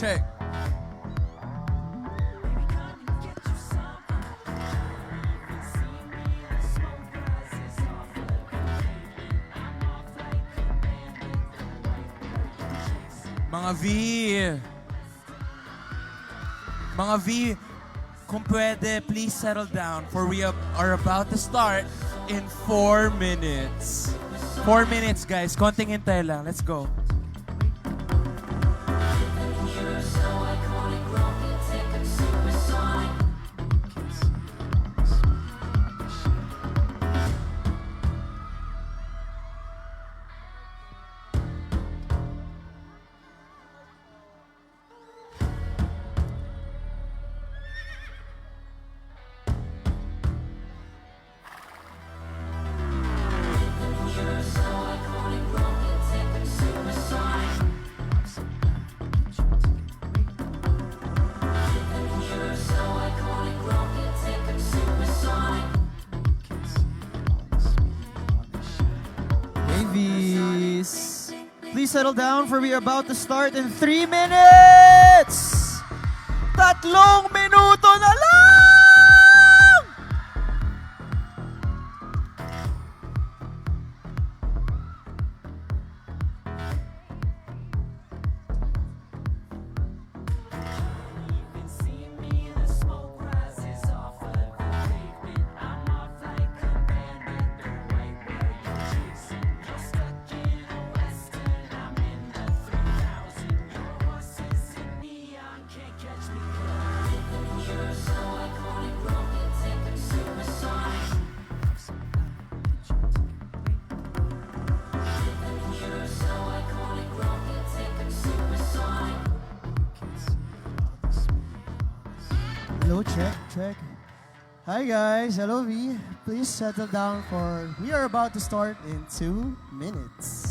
check. Mga V. Mga V, kung pwede, please settle down for we are about to start in 4 minutes. 4 minutes, guys. Konting hintay lang. Let's go. Babies, please settle down for we are about to start in 3 minutes! 3 minuto na lang! Hello, check. Hi guys, hello V. Please settle down for we are about to start in 2 minutes.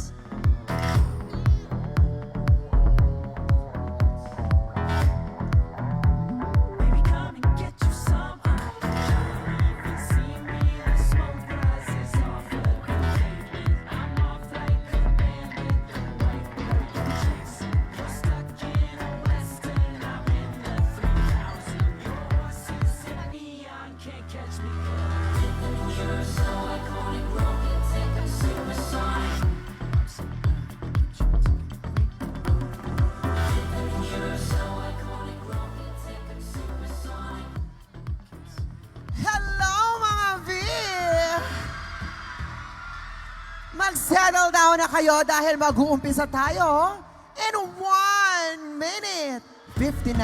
Hello mga V! Mag-settle down na kayo dahil mag-uumpisa tayo in 1 minute 59,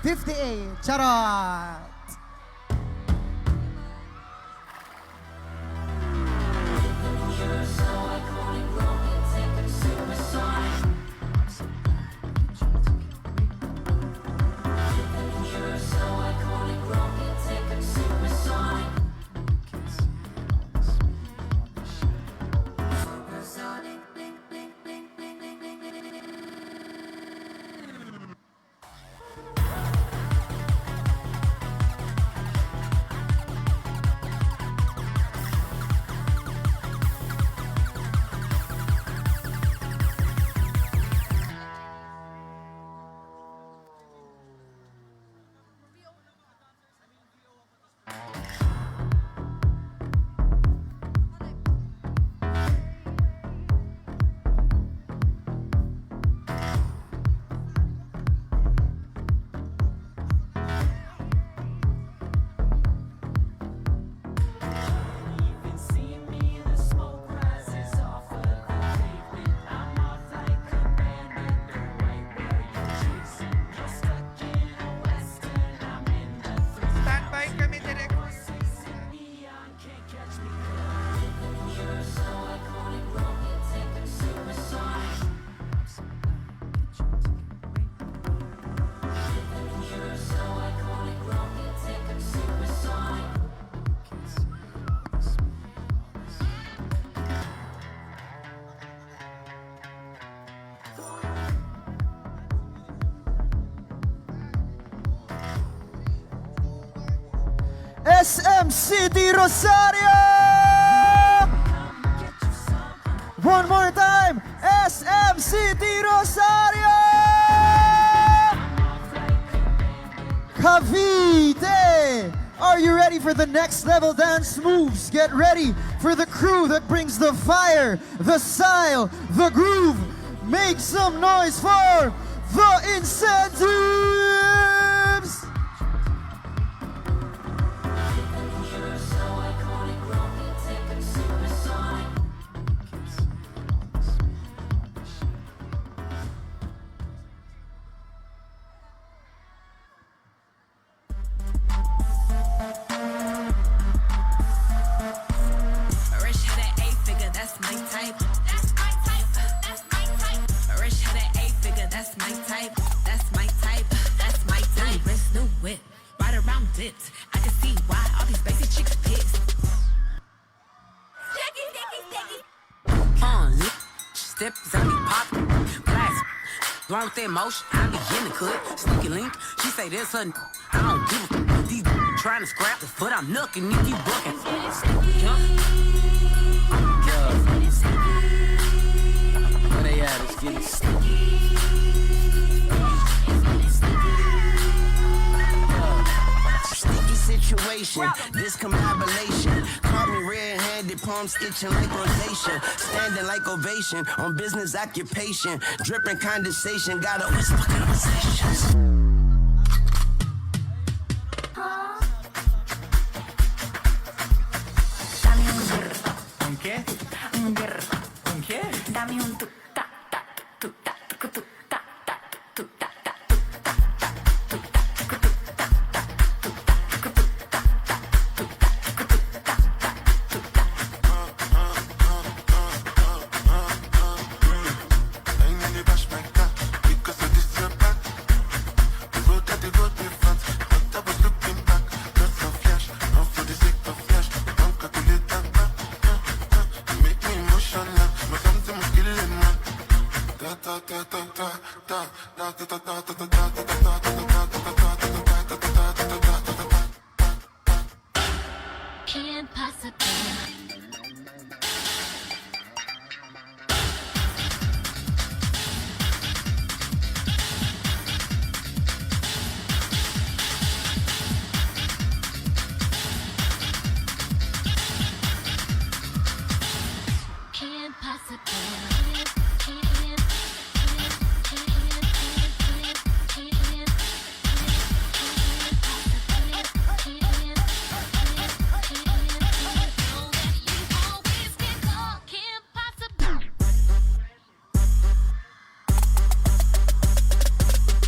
58, charot! SM City Rosario! One more time, SM City Rosario! Cavite! Are you ready for the next level dance moves? Get ready for the crew that brings the fire, the style, the groove. Make some noise for the Incentives! Rich had an eight-figure, that's my type. That's my type. That's my type. Rich had an eight-figure, that's my type. That's my type. That's my type. Wrist, new whip, right around dipped. I can see why all these basic chicks pissed. Sticky, sticky, sticky. Steps on me pop, glass. Wrong with that motion, I be in the cut. Sneaky link, she say this her. I don't give a these trying to scrap the foot. I'm nooking, you keep booking. Where they at? It's getting Sticky situation, this combination. Caught me red-handed, palms itching like rosacea. Standing like ovation on business occupation. Dripping condensation, got a whisper conversations. ¿Con qué? ¿Con qué? Dame un tuk ta ta tuk ta tuk tuk ta ta tuk ta ta tuk ta ta tuk ta tuk ta ta tuk ta tuk ta ta tuk ta tuk ta ta tuk ta. Ain't any bash like that because of this your back. The road that they got me fat, but I was looking back. Lots of flash, not for the sake of flash. Don't calculate that back. You make me emotional, my something must kill him, man. Da da da da da da da da da da da da da da da. Can't possibly. Can't possibly.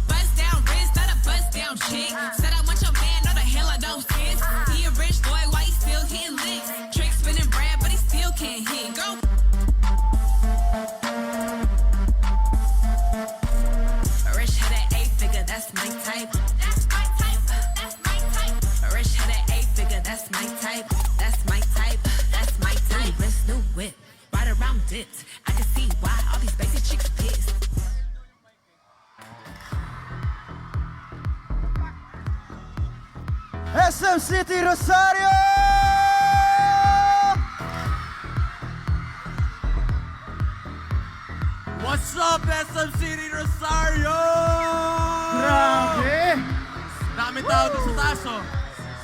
Bust down wrist, not a bust down chick. Said I want your man, no the hell I don't kiss. He a rich boy, why he still hitting licks? Trick spinning bread, but he still can't hit. Go. Rich had an eight-figure, that's my type. That's my type. That's my type. Rich had an eight-figure, that's my type. That's my type. That's my type. Wrist, new whip, right around dipped. I can see why all these basic chicks pissed. SM City Rosario! What's up, SM City Rosario? Grabe! Daming tao dito sa taas, oh.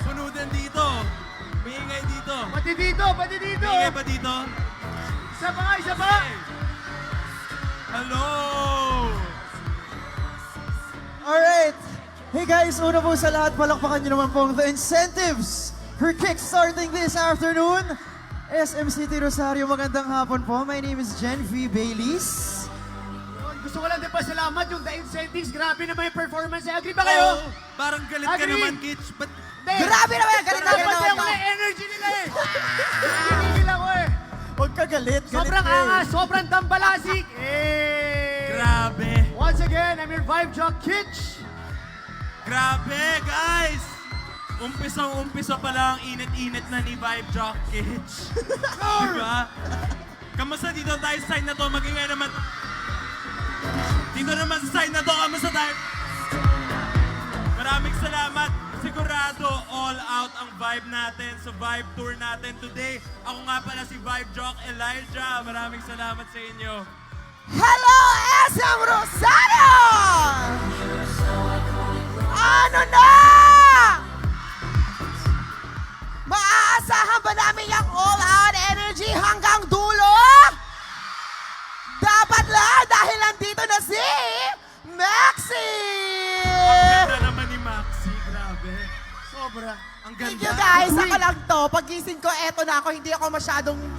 Puno din dito. Maingay dito. Pati dito! Pati dito! Maingay pa dito. Isa pa nga! Isa pa! Hello! Alright! Hey guys, una po sa lahat, palakpakan nyo naman pong The Incentives for kickstarting this afternoon. SM City Rosario, magandang hapon po. My name is Jen V. Baylis. Gusto ko lang din pasalamat yung The Incentives. Grabe naman yung performance. Agree ba kayo? Oh, parang galit ka Agree. naman, Kitch. But Grabe naman! Galit na Dapat yung energy nila eh. Hinihil ako eh. Huwag ka galit. Sobrang angas, sobrang dambalasik. Eh. grabe. Once again, I'm your Vibe Jock Kitch. Grabe, guys! Umpisang-umpisa pa lang, init-init na ni Vibe Jock Kitch. Diba? Kamusta dito tayo sa side na to? Magingay naman. Dito naman sa side na to, kamusta tayo? Maraming salamat. Sigurado all out ang vibe natin sa Vibe Tour natin today. Ako nga pala si Vibe Jock Elijah. Maraming salamat sa inyo. Hello, SM Rosario! Ano na? Maaasahan ba namin yung all-out energy hanggang dulo? Dapat lang dahil nandito na si Maxi! Ganda naman ni Maxi, grabe. Sobra. Ang Thank ganda. you guys, ako lang to. Pagising ko, eto na ako,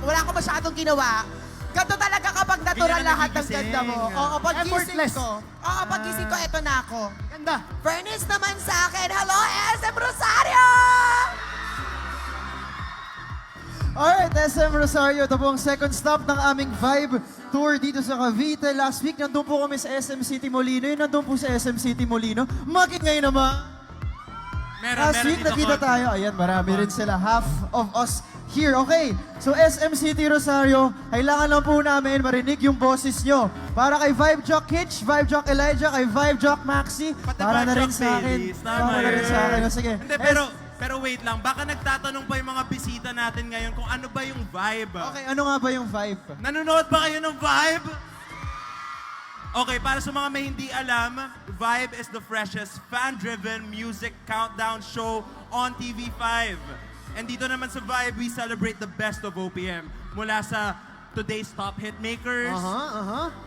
wala ako masyadong ginawa. Ganto talaga kapag natural Ganyan na lahat ng nagigising. ganda mo. Oo, pagising Effortless. ko. Oo, pagising ko, eto na ako. Ganda. Furnace naman sa akin. Hello, SM Rosario! Alright, SM Rosario, ito po ang second stop ng aming Vibe Tour dito sa Cavite. Last week, nandun po kami sa SM City Molino. Yun, nandun po sa SM City Molino. Bakit ngayon naman? Last week, dito nakita konti. tayo. Ayan, marami rin sila. Half of us here. Okay, so SM City Rosario, kailangan lang po namin marinig yung boses nyo. Para kay Vibe Jock Hitch, Vibe Jock Elijah, kay Vibe Jock Maxi, Pati para Vibe na rin Jock sa akin. Baileys. Tama Para na rin yun. sa akin. O, sige. Hindi, pero wait lang. Baka nagtatanong pa yung mga bisita natin ngayon kung ano ba yung vibe. Okay, ano nga ba yung vibe? Nanonood ba kayo ng vibe? Okay, para sa mga may hindi alam, Vibe is the freshest fan-driven music countdown show on TV5. And dito naman sa Vibe, we celebrate the best of OPM. Mula sa today's top hit makers,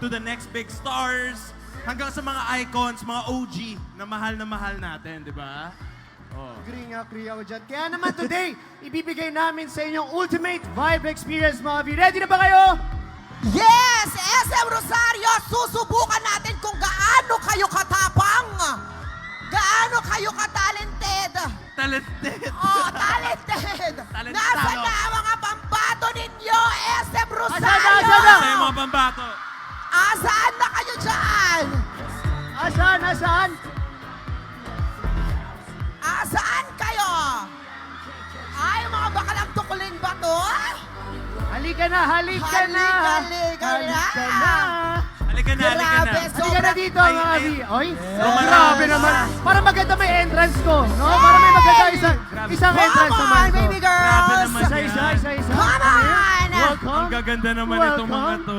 to the next big stars, hanggang sa mga icons, mga OG na mahal natin, di ba? Agree ako dyan. Kaya naman today, ibibigay namin sa inyong ultimate vibe experience, mga V. Ready na ba kayo? Yes! SM Rosario, susubukan natin kung gaano kayo katapang. Gaano kayo katalented. Talented! Oh, talented! Talentado. Nasaan na ang mga pambato ninyo, SM Rosario? Asan na? Sa yung mga pambato. Asaan na kayo dyan? Asaan? Asaan kayo? Ay, mga bakalang tukuling ba to? Halika na! Halika na! Halika na! Halika na. Grabe, Halika na dito, Ay, mga ay. V. Oy, Romance. grabe naman. Para maganda may entrance ko, no? Para may maganda isang Come entrance naman on, ko. baby Grabe girls! naman. Isa. Come on! Welcome. Ang gaganda naman itong mga to.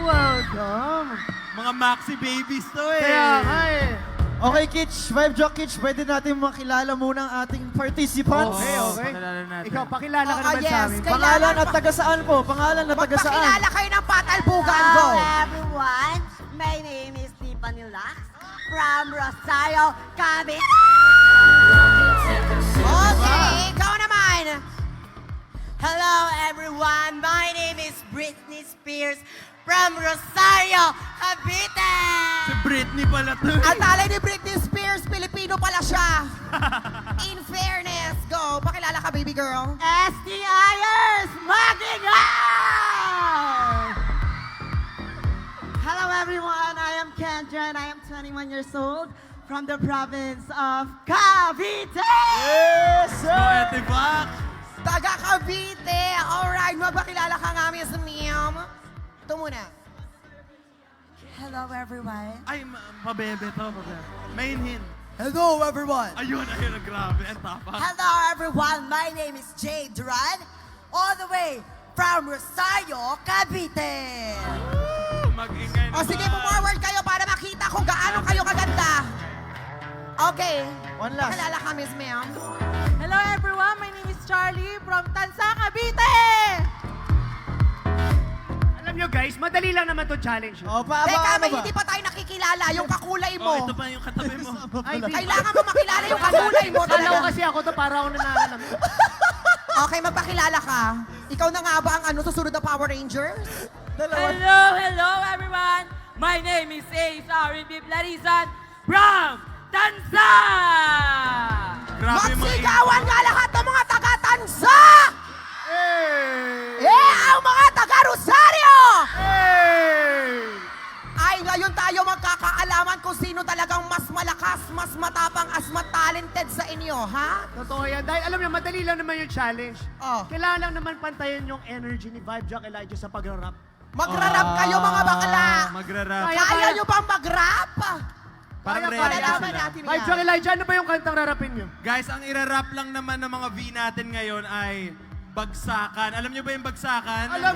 Welcome. Mga Maxi babies to eh. Kaya nga eh. Okay, Kitch, Vibe Jock Kitch, pwede natin makilala muna ang ating participants. Okay. Pakilala natin. Ikaw, pakilala ka Oh, naman yes. sa amin. Pangalan at taga saan po? Pangalan at taga saan? Magpakilala kayo ng patalbugan ko. everyone. My name is Tiffany Lax from Rosario, Cavite. Okay, ikaw naman. Hello, everyone. My name is Britney Spears from Rosario, Cavite. Si Britney pala to. Ang talay ni Britney Spears, Pilipino pala siya. In fairness, go. Pakilala ka, baby girl. STIers, Magigal! Hello, everyone. I am Kendra, and I am 21 years old from the province of Cavite. So, Ate Bak. Taga Cavite. Alright, magpakilala ka nga, Miss Ma'am. Ito muna. Hello, everyone. Ay, pabebe to. Mainhin. Hello, everyone. Ayun, grabe. Ang tapak. Hello, everyone. My name is Jade Duran, all the way from Rosario, Cavite. Mag-ingay O sige, forward kayo para makita kung gaano kayo kaganda. Okay. One last. Pakilala ka, Miss Ma'am. Hello, everyone. My name is Charlie from Tansa, Cavite. Alam nyo guys, madali lang naman to challenge. O, Teka, ano may ba? hindi pa tayo nakikilala. Yung kakulay Oh, mo. ito pa yung katabi mo. Ay, di. Kailangan mo makilala yung kakulay mo Kala ko talaga. kasi ako to para ako nananalam. Okay, magpakilala ka. Ikaw na nga ba ang susunod na Power Rangers? Hello, everyone. My name is Ace R.B. Blarisan from Tansa. Grabe yung mga Magsigawan nga lahat ng mga taga-Tansa! Hey! Ang mga taga-Rosario! Hey! Ay, ngayon tayo magkakaalaman kung sino talagang mas malakas, mas matapang, as talented sa inyo, ha? Totoo yan. Dahil alam niyo, madali lang naman yung challenge. Oh. Kailangan lang naman pantayan yung energy ni Vibe Jock Elijah sa pagrarap. Magrarap kayo, mga bakla! Magrarap. Kaya nyo bang mag-rap? Parang ready Malalaman sila. natin Vibe Jock yan. Elijah, ano ba yung kantang rarapin niyo? Guys, ang irarap lang naman ng mga V natin ngayon ay bagsakan. Alam nyo ba yung bagsakan? Alam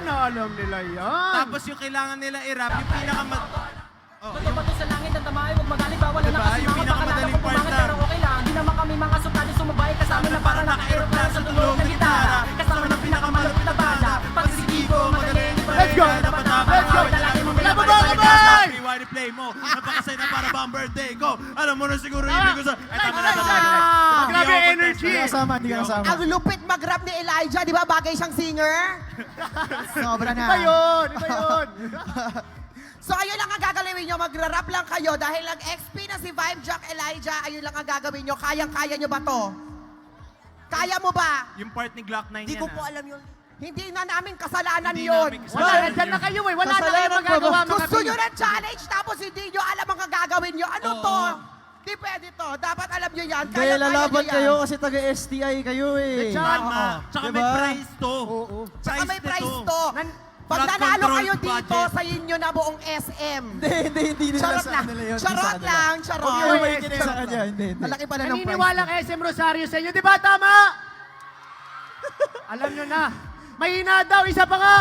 nila yan. Tapos yung kailangan nila i-rap, yung pinaka... Bato-bato sa langit at Tamay, huwag magalit, bawal na Diba? kasi Yung mga pinakamadaling pakalanan ko part pumangit, lang. pero okay lang. Di naman kami mga sutali sumabay, kasama na para naka-aeroplano sa tulog ng gitara. Kasama ng pinakamalapit na banda, pagsisigi ko, magaling, di pa Let's go! rin, dapat na Let's go! lalaki mong Lababa, binabalik-balik. lababa! Rewind play mo. Napakasaya na para ba ang birthday ko? Alam mo na siguro ibig ko sa... Ay, tama na, tama na. Grabe energy. Hindi ka kasama, hindi ka kasama. Ang lupit mag-rap ni Elijah, di ba? Bagay siyang singer. Sobra na. Iba yun, iba yun. So ayun lang ang gagawin nyo, magra-rap lang kayo dahil nag-XP na si Vibe Jack Elijah, ayun lang ang gagawin nyo. Kayang-kaya nyo ba to? Kaya mo ba? Yung part ni Glock 9 Di yan, ko po ah. alam yun. Hindi na namin kasalanan Hindi yun. namin Wala, kasalanan nandyan na yun. kayo eh. Wala na kayo Kasalanan ko ba? magagawa mga Gusto nyo Pinoy. ng challenge tapos hindi nyo alam ang gagawin nyo. Ano Oo. to? Di pwede to. Dapat alam nyo yan. Kaya lalaban nyo yan. kayo kasi taga-STI kayo eh. Tama. Tsaka may Diba? prize to. Oo. Saka may na prize to. Pag Flood nanalo control kayo dito, budget. sa inyo na buong SM. Hindi nila Charot sa lang. kanila yun. Charot lang. Huwag Charot. niyo makikinig sa kanya. Hindi. Malaki pala ng prize. Naniniwalang SM Rosario sa inyo, di ba? Tama? Alam nyo na. Mahina daw, isa pa nga.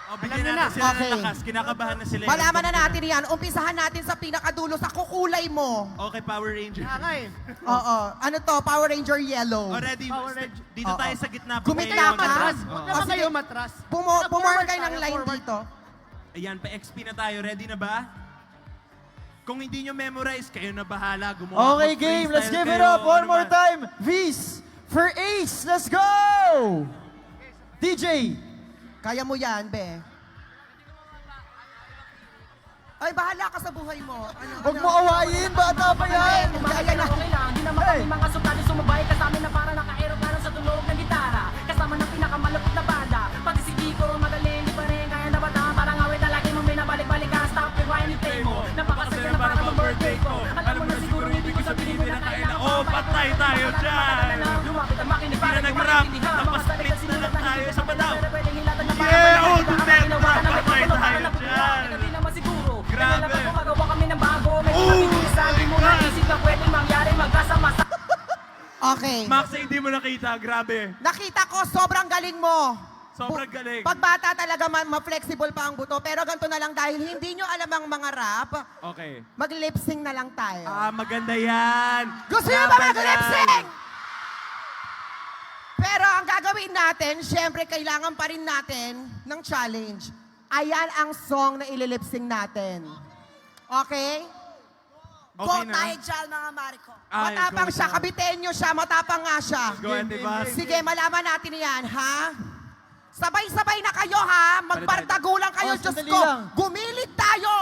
O, bigyan Alam nyo natin na. sila Okay. ng lakas. Kinakabahan na sila. Malaman na natin yan. Umpisahan natin sa pinakadulo, sa kukulay mo. Okay, Power Ranger. Kaya nga eh. Oo. Ano to? Power Ranger Yellow. Already, Power Ranger. dito Oo. tayo sa gitna. Gumitna Kayo ka? matras. Oo. Huwag naman sige. kayo matras. Pumorm Forward kayo ng tayo, line forward. dito. Ayan, pa-XP na tayo. Ready na ba? Kung hindi nyo memorize, kayo na bahala. Gumawa Okay, mag-freestyle game. Let's give it kayo. up one Ano more ba? time. V's for Ace. Let's go! DJ. Kaya mo yan, be. Ay, bahala ka sa buhay mo. Ano, Huwag mo awayin. Bata pa yan. Kaya na. Okay lang, di naman kami mga sutali sumabay, kasama na para naka-aeroplano sa tulog ng gitara. Kasama ng pinakamalapit na banda, pagsisigi ko, magaling, di pa rin kaya na bata. Parang awit na lagi mong binabalik-balik ka, stop yung wine and play mo. Napakasaya na para bang birthday ko. Alam mo na siguro ibig ko sabihin na kailangan Oh, patay tayo dyan! Lumapit ang makinig para Hindi na nag-rap. maintindihan. Tapos Mga salita split na sinulat lang tayo hindi sa ko badaw. pwede pwedeng hilatan na Yeah! parang Oh, baka Duterte! ginawa na may Patay kapatid, tayo nabubuhay. dyan. Hindi naman siguro. Grabe. Kaya lang ako magawa kami ng bago. Medyo Oh nabibilisan, di mo my God. naisip na pwedeng mangyari magkasama sa Okay. Max, hindi mo nakita. Grabe. Nakita ko, sobrang galing mo. Sobrang galing. Pag bata talaga ma-flexible pa ang buto. Pero ganito na lang dahil hindi nyo alam ang mga rap, Okay. mag-lip sync na lang tayo. Ah, maganda yan. Gusto nyo ba Laban mag-lip yan. sync? Pero ang gagawin natin, syempre kailangan pa rin natin ng challenge. Ayan ang song na ililip sync natin. Okay? Go Okay na. tayo dyan, mga Mariko. Ay, Matapang go siya, na. kabitenyo siya, matapang nga siya. Go, Ate Bas. Sige, malaman natin yan, ha? Sabay-sabay na kayo, ha? Magbartagulang kayo, Oh, Diyos sandali ko. lang. Gumilid tayo.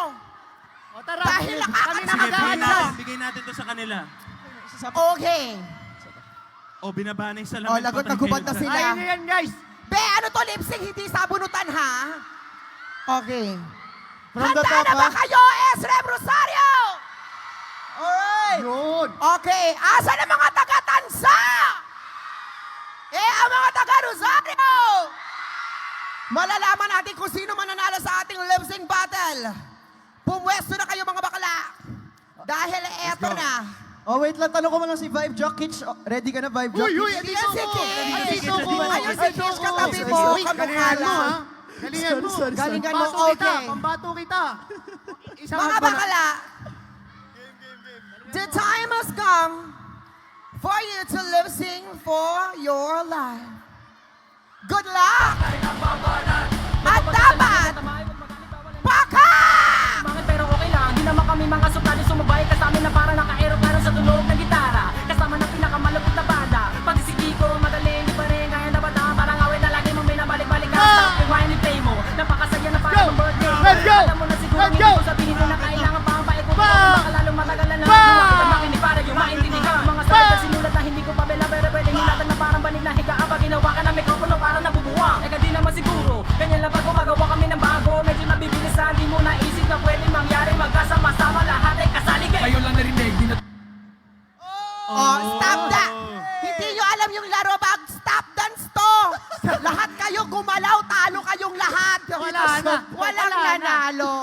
O tara. Dahil Kami nakakatawa na Sige, bigay Maganda. natin, bigay natin to sa kanila. Okay. O, binabanay sa lamin. O, lagot na patay gubad na kayo sila. Ayun na yan, guys. Be, ano to lip sync? Hindi sabunutan, ha? Okay. From the Handa top, na ba ha? kayo, Esrem Rosario? Alright. Yun. Okay, asan ang mga taga-Tansa? Ang mga taga-Rosario! Malalaman natin kung sino mananalo sa ating lip sync battle. Pumwesto na kayo mga bakla. Dahil eto go. na. Oh, wait lang. Tanong ko mo lang si Vibe Jock. Kitch, ready ka na, Vibe Jock? Uy, uy, Hindi andito yan si ako. Kish. Andito ako. Ayun si Kish katabi Sorry, mo. sorry. Uy, Kamukha galingan mo, ha? lang. Galingan mo. Sorry. Galingan mo, Pambato kita. okay. Pambato kita. Isang Mga hagbo na. bakla, the time has come for you to lip sync for your life. Good luck! At dapat, baka! Pero okay lang, di naman kami mga sutali sumabay, kasama na para naka-aeroplano sa tulog ng gitara. Kasama ng pinakamalapit na banda, pagsisigi ko, magaling, di pa rin kaya na bata. Parang awit na lagi mong binabalik-balik ka, stop yung wine and play mo. Napakasaya na para Go! ng birthday mo. Let's go! Alam mo na siguro, Let's hindi go! ko sabihin na kailangan pa ang paikot ko. Pa! Baka lalong matagalan na, lumapit ang makinig para yung maintindihan. Mga salita sinulat na hindi ko pa bela, pero pwedeng hilatan na parang banig na higa. Pag ginawa ka ng mikropono, parang nabubuwang. Eka di naman siguro, ganyan lang pag gumagawa kami ng bago. Medyo nabibilisan, di mo naisip na pwede mangyari. Magkasama-sama lahat ay kasali kayo. Kayo lang narinig, di na... Oh, stop that! Hindi nyo alam yung laro bag, stop dance to! Lahat kayo gumalaw, talo kayong lahat! Wala na. Walang Wala na. nanalo.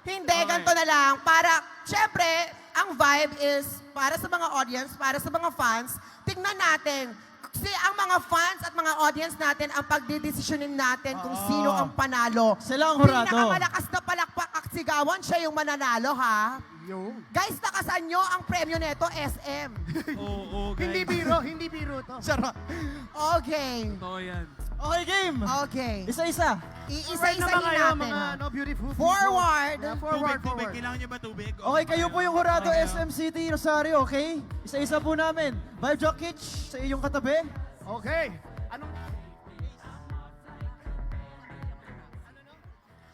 Hindi, ganito na lang. Para, syempre, ang vibe is para sa mga audience, para sa mga fans. Tingnan natin. Kasi ang mga fans at mga audience natin ang pagdidesisyonin natin kung sino ang panalo. Sila ang hurado. Pinakamalakas na palakpak magsigawan, siya yung mananalo, ha? Yung. Guys, nakasan nyo ang premyo nito, SM. Oo, guys. Hindi biro to. Sarap. Okay. Totoo yan. Okay, game. Okay. Isa-isa. Iisa-isahin naman kayo, natin, mga ha? beautiful people. Forward. Yeah, Tubig, forward, tubig. forward. Kailangan niyo ba tubig? Okay, kayo po yung Jurado Okay. SM City Rosario, okay? Isa-isa po namin. Vibe Jock Kitch, sa iyong katabi. Okay. Anong...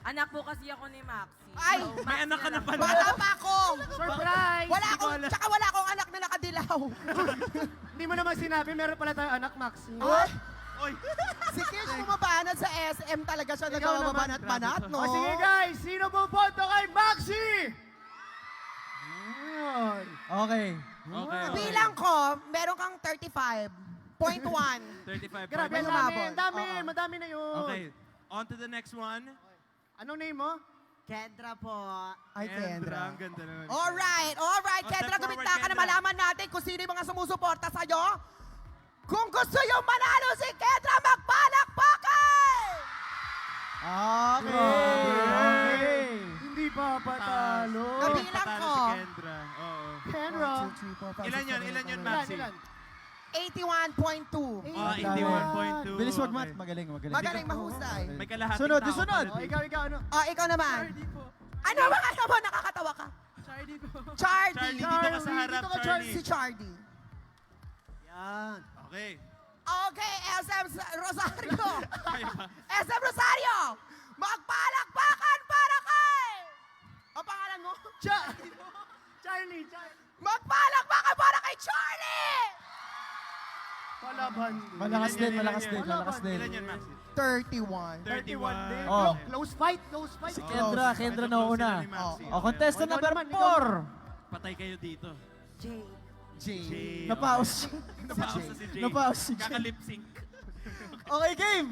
Anak po kasi ako ni Maxi. Ay, May anak ka na pala. bata pa ako. Surprise! Wala akong anak na nakadilaw. Hindi mo naman sinabi, meron pala tayong anak, Maxi. Ay, Oy, si Kish bumabanat sa SM talaga siya nagbabanat-banat, no? O sige guys, sino po boto kay Maxi? Ayun. Okay. okay. Bilang ko, meron kang 35.1. 35. Grabe, May ang lumabon. dami, Oo. madami na yun. Okay. On to the next one. Anong name mo? Kendra po. Ay, Kendra. Ang ganda naman. Alright. Oh, Kendra, step gumit forward, na ka na Kendra. malaman natin kung sino yung mga sumusuporta sa'yo. Kung gusto yung manalo si Kendra, magpalakpakan! Okay. Hindi pa patalo. Kabilang Patalo ko. si Kendra. Oo. Kendra. Ilan yun, Ilan, Maxi? ilan? 81.2. Oh, 81.2. Bilis Okay. mag-math. Magaling. Magaling mahusay. May kalahating Sunod, tao sunod. pala O, dito. ikaw, ano? Ikaw naman. Ano ba ka naman? Nakakatawa ka. Charlie, Charlie. dito ka sa harap, Dito ka, Charlie. Si Charlie. Yan. Okay. Okay, SM Rosario. Kaya ba? SM Rosario! Magpalakpakan para kay... Ang pangalan mo? Charlie. Magpalakpakan para kay Charlie! Palaban. Malakas din, Ilan malakas yan? din, malakas din. Ilan yan, Maxi? 31. 31 din. Oh. Close fight. Si Kendra Medyo na close una. sila ni Maxi. O, contestant Ikaw number naman, ikaw 4. Patay kayo dito. J. Napaus. Napaus na si Jay. Napaus si Jay. Kakalip sync. Okay, game.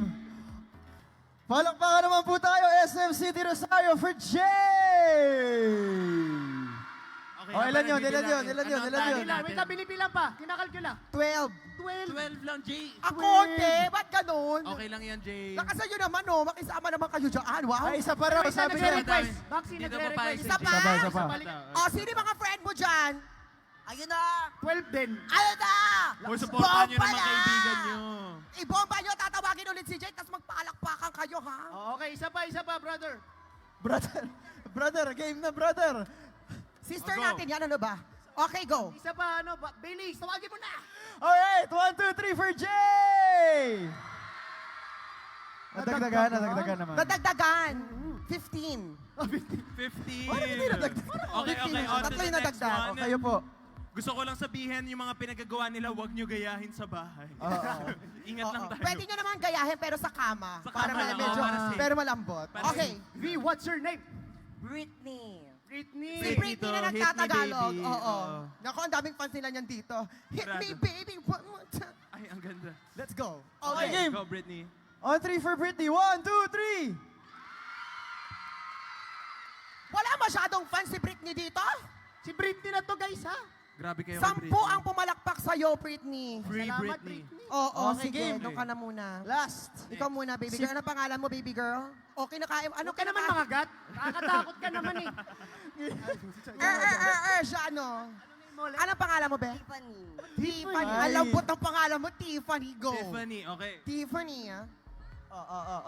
Palakpakan naman po tayo, SM City Rosario for Jay! Okay, Oh, ilan yun, bibilangin. ilan yun, ilan yun, Ano ang ilan tally yun? natin? Wait, binibilang pa. Kinakalkula. 12. 12 lang, Jay. Ako, te, ba't ganun? Okay lang yan, Jay. Lakasan nyo naman, no? Makisama naman kayo dyan. Wow. Ay, isa pa raw, Isa sabi niya. nagre-request. Maxi Dito nagre-request. pa Isa pa? Isa pa. O, sino yung mga friend mo dyan? Ayun na. 12 din. Ayun na! Kung supportahan nyo ng Bomba mga na! kaibigan nyo. Ibomba nyo, tatawagin ulit si Jay, tapos magpalakpakan kayo, ha? Okay, isa pa, brother. Brother, game na, brother. Sister Go. natin yan, ano ba? Okay, go. Isa pa, Bailey, tawagin mo na. Alright, 1, 2, 3 for Jay! Nadagdagan naman. Nadagdagan. 15. 15. Parang hindi nadagdag. Okay, on to Tatlo the yung next nadagdag. one. O, kayo po. Gusto ko lang sabihin, yung mga pinagagawa nila, huwag nyo gayahin sa bahay. Ingat lang tayo. Pwede nyo naman gayahin, pero sa kama. Sa para kama lang, medyo, para safe. pero malambot. Para Okay. V, what's your name? Britney. Britney. Si Britney na Hit me, nagtatagalog. baby. Oo. Oo. Naku, ang daming fans nila niyan dito. Hit me, Grado. baby, one more time. Ay, ang ganda. Let's go. Okay, Okay. game. Go, Britney. On 3 for Britney. 1, 2, 3. Wala masyadong fans si Britney dito. Si Britney na to, guys, ha? Grabe kayo kay 10 Britney. ang pumalakpak sa'yo, Britney. Free Salamat, Britney. Oo, Okay, sige. game. Doon ka na muna. Last. Ikaw muna, baby girl. Ano pangalan mo, baby girl? Okay na kain. Ano Huwag ka naman mga gat. Nakakatakot ka naman eh. Siya ano? Name mo ulit? Anong pangalan mo, be? Tiffany. Tiffany. Ay. Alam po ng pangalan mo, Tiffany. Go. Tiffany, okay. Tiffany, ah.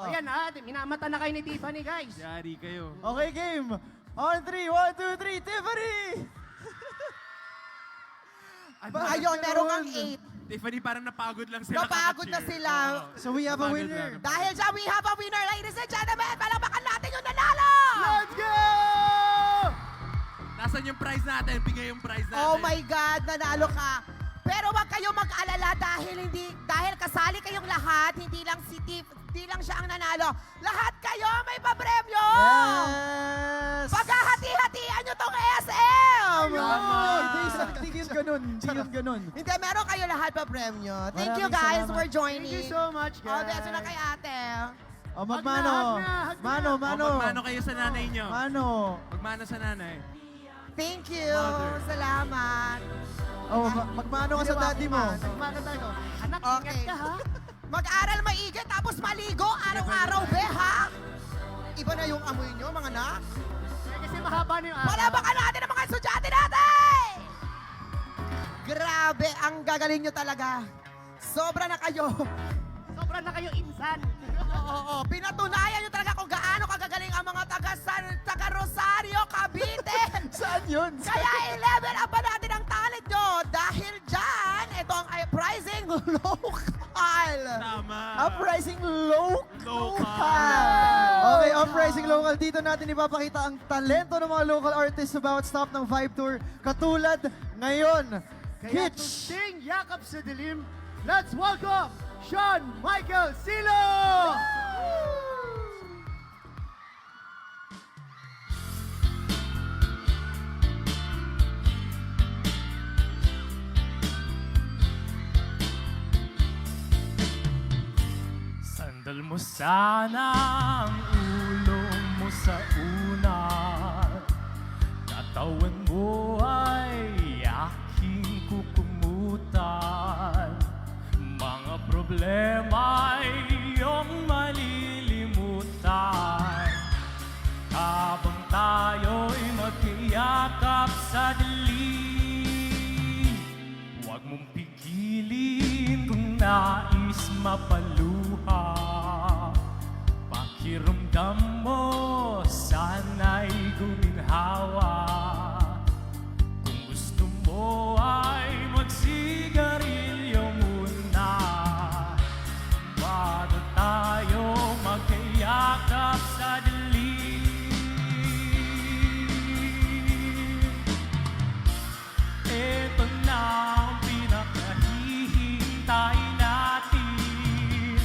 Ayan ha, minamata na kayo ni Tiffany, guys. Yari kayo. Okay, game. On 3, 1, 2, 3, Tiffany! Ayun, meron kang 8. Tiffany, parang napagod lang sila. Napagod na kaka-cheer. sila. Oo. So we have a Napagod winner. lang. Dahil dyan, we have a winner, ladies and gentlemen. Palakpakan natin yung nanalo! Let's go! Nasaan yung prize natin? Bigay yung prize natin. Oh my God, nanalo ka. Pero wag kayo mag-alala dahil kasali kayong lahat, hindi lang si Tiff, hindi lang siya ang nanalo. Lahat kayo may papremyo! Yes! Paghahati-hatian nyo tong SM! Hindi yun ganun. Hindi yun ganun. Hindi, meron kayo lahat papremyo. Thank you Maraming guys salamat. for joining. Thank you so much, Oh, guys. beso na kay ate. O, magmano. Hug na, hug na. Mano, mano. Magmano kayo sa nanay nyo. Mano. Magmano sa nanay. Thank you. Mother. Salamat. Oh, magmano ka sa daddy mo. Nagmana tayo. Anak, Okay. ingat ka ha. Mag-aral maigi tapos maligo araw-araw, be, ha? Iba na yung amoy nyo, mga anak. kasi mahaba na yung araw. Palabakan natin ang mga estudyante natin! Grabe, ang gagaling nyo talaga. Sobra na kayo. Sobra na kayo insan. Oo, pinatunayan nyo talaga kung gaano kagagaling ang mga taga Rosario, Cavite. Saan yun? Kaya i-level up pa natin ang talent nyo. Dahil dyan, ito ang uprising local. Tama. Uprising local. Okay, Uprising local. Dito natin ipapakita ang talento ng mga local artists sa bawat stop ng Vibe Tour. Katulad ngayon, Kaya to Hitch. sing Yakap sa Dilim, let's welcome Sean Michael Silo! Sandal mo sana ang ulo mo sa una. Katawan mo ay aking kukumutan. Mga problema ay iyong malilimutan. Habang tayo'y magkayakap sa dilim, huwag mong pigilin kung nais mapaluha. Pakiramdam mo, sana'y guminhawa. Kung gusto mo ay magsigarilyo muna, bago tayo magkayakap sa dilim. Ito na ang pinakahihintay natin.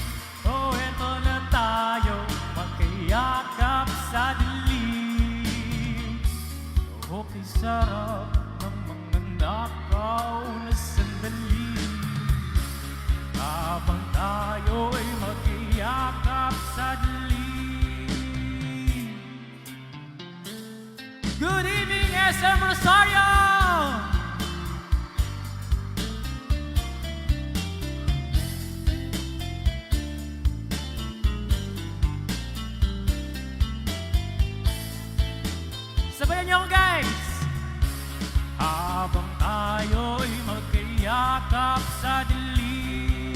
Oh, ito na tayo magkayakap sa dilim. Okay, sarap ng mga nakaw na sandali. Habang tayo'y magkayakap sa dilim. Good evening, SM Rosario! Sabayan niyo ako, guys! Habang tayo'y magkayakap sa dilim.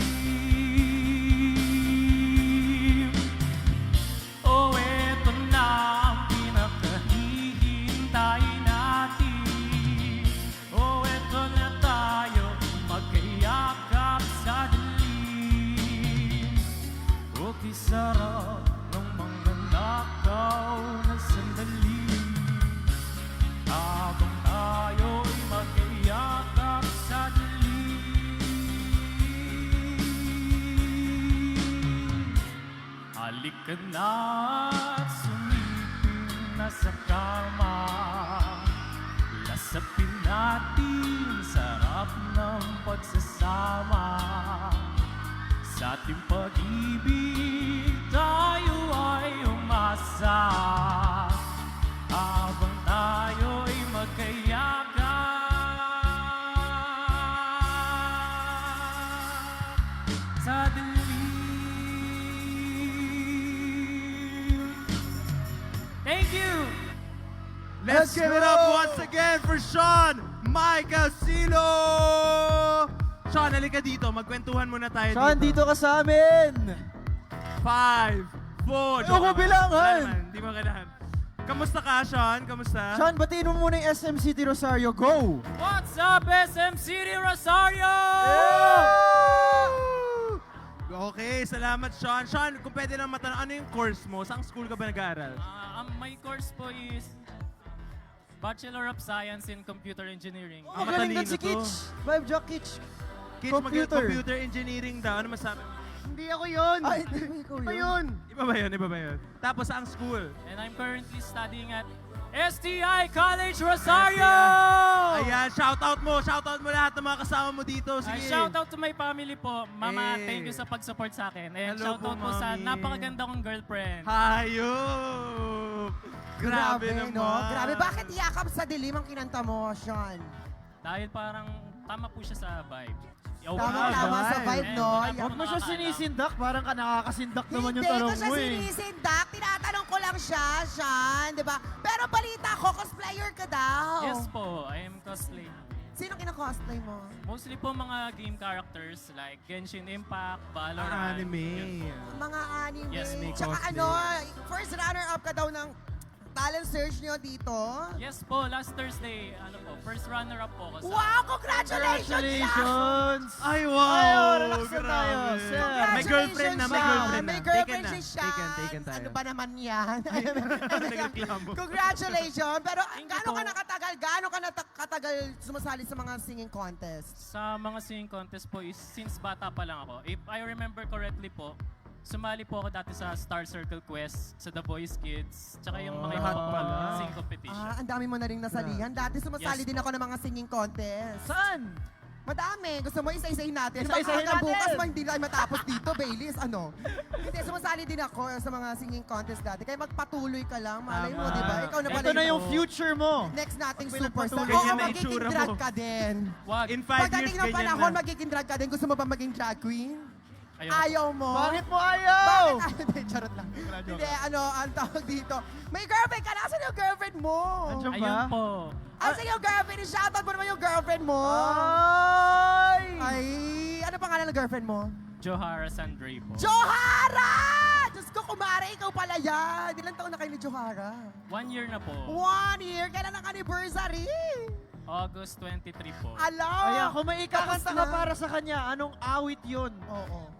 Oh, eto na ang pinakahihintay natin. Oh, eto na tayo magkayakap sa dilim. Okay, sarap ng mga nakaw na sandali. Habang tayo'y magkayakap sa dilim. Halika na at sumipin na sa kama. Lasapin natin sarap ng pagsasama. Sa ating pag-ibig tayo ay umasa. Habang tayo'y magkayakap sa dilim. Thank you! Let's give it up once again for Sean Michael Silo! Sean, halika dito. Magkwentuhan muna tayo Sean, dito ka sa amin. 5, 4. Ayoko bilangan. Hindi mo kailangan. Kamusta ka, Sean? Kamusta? Sean, batiin mo muna yung SM City Rosario. Go! What's up, SM City Rosario? Okay, salamat, Sean. Sean, kung pwede lang matanong, ano yung course mo? Saang school ka ba nag-aaral? My course po is Bachelor of Science in Computer Engineering. Oh, magaling matalino din si to. Kitch. Vibe Jack Kitch. Kids, computer engineering daw. Ano masabi? Hindi ako yun. Ay, hindi ba ikaw Iba yun? yun. Iba ba yun? Iba ba yun? Tapos saang school? And I'm currently studying at STI College Rosario! Ayan, shoutout mo lahat ng mga kasama mo dito. Sige. Shout out to my family po. Mama, Eh. thank you sa pag-support sa akin. And Hello shout out po, po sa Mami. napakaganda kong girlfriend. Hayop! Grabe naman. no? Grabe. Bakit yakap sa dilim ang kinanta mo, Sean? Dahil parang tama po siya sa vibe. Tama sa vibe, no? And Huwag mo siya sinisindak. Parang ka nakakasindak naman yung Hindi tanong ko siya mo eh. sinisindak. Tinatanong ko lang lang siya, Sean, di ba? Pero balita ko, cosplayer ka daw. Yes po, I am cosplay. Sino kina-cosplay mo? Mostly po mga game characters like Genshin Impact, Valorant. Anime. Mga anime. Yes, may Tsaka first runner-up ka daw ng talent search nyo dito. Yes po, last Thursday, first runner-up po ako sa... Wow, congratulations, Sean! Ay, wow! relax na tayo, sir. May girlfriend na, may girlfriend na. May girlfriend Taken si na. Sean. Taken tayo. Ano ba naman yan? Nagreklamo. Congratulations. Pero Thank you gaano po. ka nakatagal? Gaano ka katagal sumasali sa mga singing contest? Sa mga singing contest po is since bata pa lang ako. If I remember correctly po, sumali po ako dati sa Star Circle Quest, sa The Boys Kids, tsaka yung mga lahat ibang pala. singing competition. Ang dami mo na rin nasalihan. Dati sumasali Yes, din ako ng mga singing contest. Saan? Madami. Gusto mo isa-isahin natin? Isa-isahin Hanggang natin. bukas mo hindi na matapos dito, Baileys. Ano? Hindi, sumasali din ako sa mga singing contest dati. Kaya magpatuloy ka lang. Malay mo, di ba? Ikaw na pala Ito na yung future mo. next nating Pag superstar. pinagpatuloy Oo, niya na magiging itsura drag mo. ka din. Wag. In 5 years, Pagdating ng ganyan panahon, na. magiging drag ka din. Gusto mo ba maging drag queen? Ayun. Ayaw mo? Bakit mo ayaw? Bakit? Hindi, charot lang. Hindi, ang tawag dito. May girlfriend ka. Nasaan yung girlfriend mo? Andiyan ba? Ayun po. Asan yung girlfriend? Shoutout mo naman yung girlfriend mo. Ay! Ay, ano pangalan ng girlfriend mo? Johara Sandre po. Johara! Diyos ko, kumare, ikaw pala yan. Ilang taon na kayo ni Johara? 1 year na po. 1 year? Kailan ang anniversary? August 23 po. Ala! Kaya kung may ikakanta Tapos ka na. para sa kanya, anong awit yun? Oo.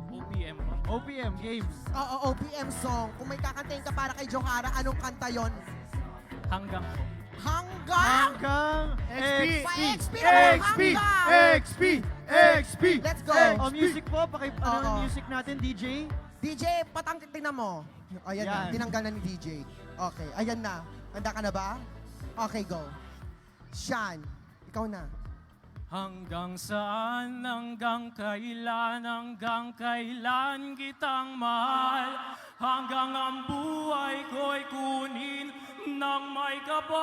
OPM po. OPM Games. Oo, OPM song. Kung may kakantahin ka para kay Johara, anong kanta yon? Hanggang po. Hanggang! Hanggang XP. Pa-XP naman, XP! hanggang! XP! XP! Let's go! O music po, ano Oo. yung music natin, DJ? DJ, tingnan mo. Ayan na, Yan. tinanggal na ni DJ. Okay, ayan na. Handa ka na ba? Okay, go. Sean, ikaw na. Hanggang saan, hanggang kailan kitang mahal? Hanggang ang buhay ko'y kunin ng may kapal.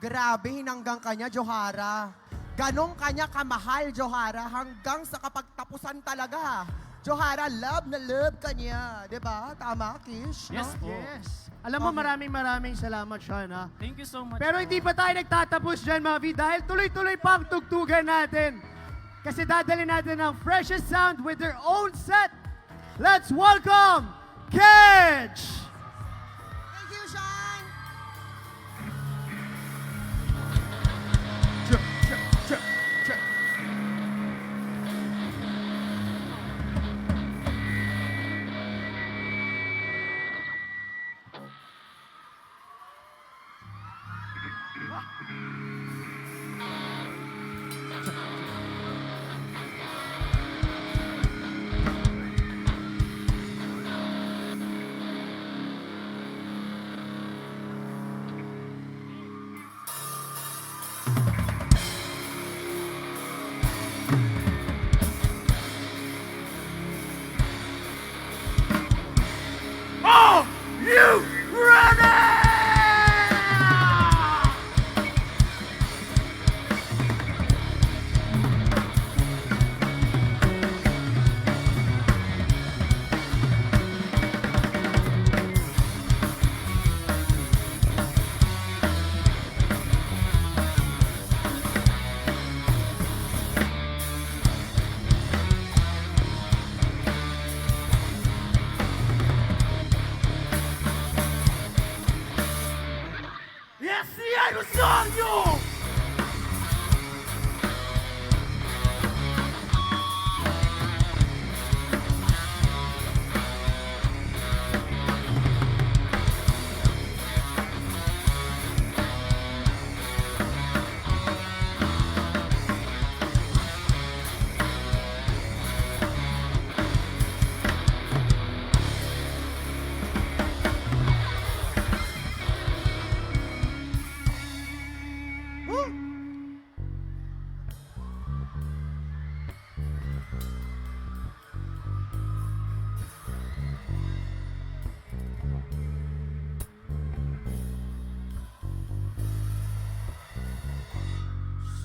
Grabe, hinanggang kanya, Johara. Ganong kanya kamahal, Johara, hanggang sa kapagtapusan talaga. Johara, love na love kanya. Diba? Tama, Kish? Yes po. Yes. Alam mo, maraming salamat, Sean, ha? Thank you so much. Pero hindi pa tayo nagtatapos dyan, mga V, dahil tuloy-tuloy pa ang tugtugan natin. Kasi dadali natin ang freshest sound with their own set. Let's welcome Kedge! Thank you, Sean. Are you ready? Yes, I was on you!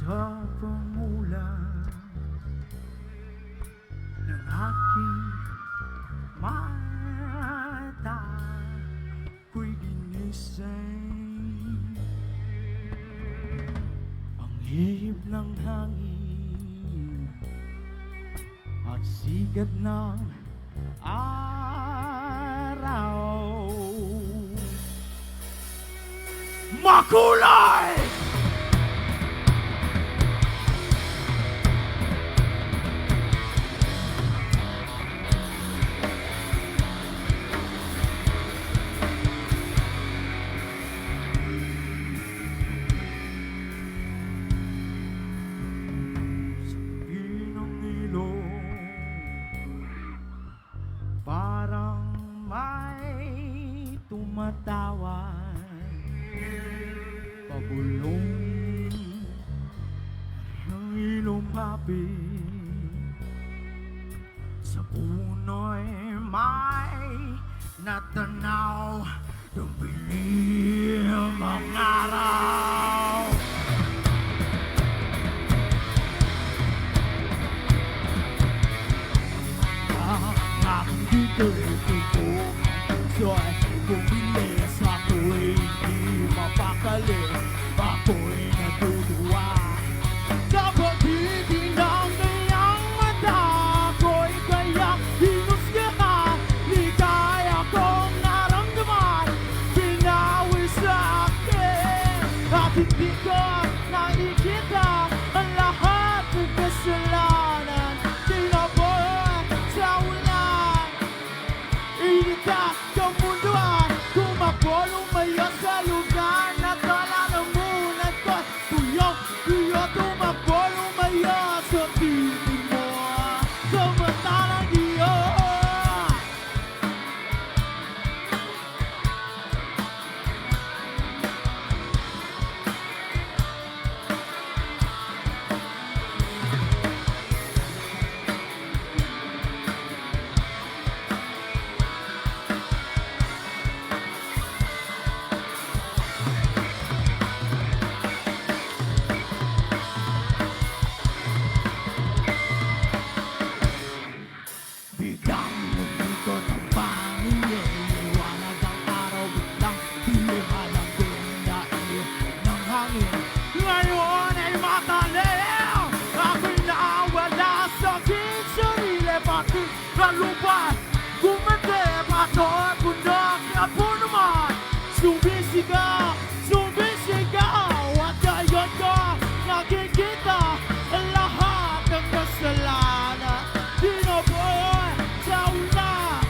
Sa pamula ng aking mata ko'y ginising. Ang hihip ng hangin at sigat ng araw. Makulay! Ng ilong parang may tumatawan, pabulong ng ilong hapit sa puno'y may natanaw ng bilim ang araw. So'y bumilis, ako'y di mapakali, ako'y natutuwa. Sa pag-ibig ng kanyang mata, ako'y kaya hinusgahan, ligaya kong naramdaman, pinawi sa akin. At hindi ko nakikita ang lahat ng kasalanan, tinaboy sa ulan. Initas sa mundo at tumakbo lumayo sa lugar na kalalamunan ko. Tuyo tumakbo lumayo sa piling mo, sa mata ng Diyos. Biglang lumikot ang pangingin, liwanag ang araw, biglang dilihan ang daig ng hangin. Ngayon ay mataliw, ako'y nawala sa aking sarili, pati sa lupa, gumande, pato at bundok, at po naman, sumisigaw, at ngayon ko nakikita ang lahat ng kasalanan. Tinaboy sa ulan,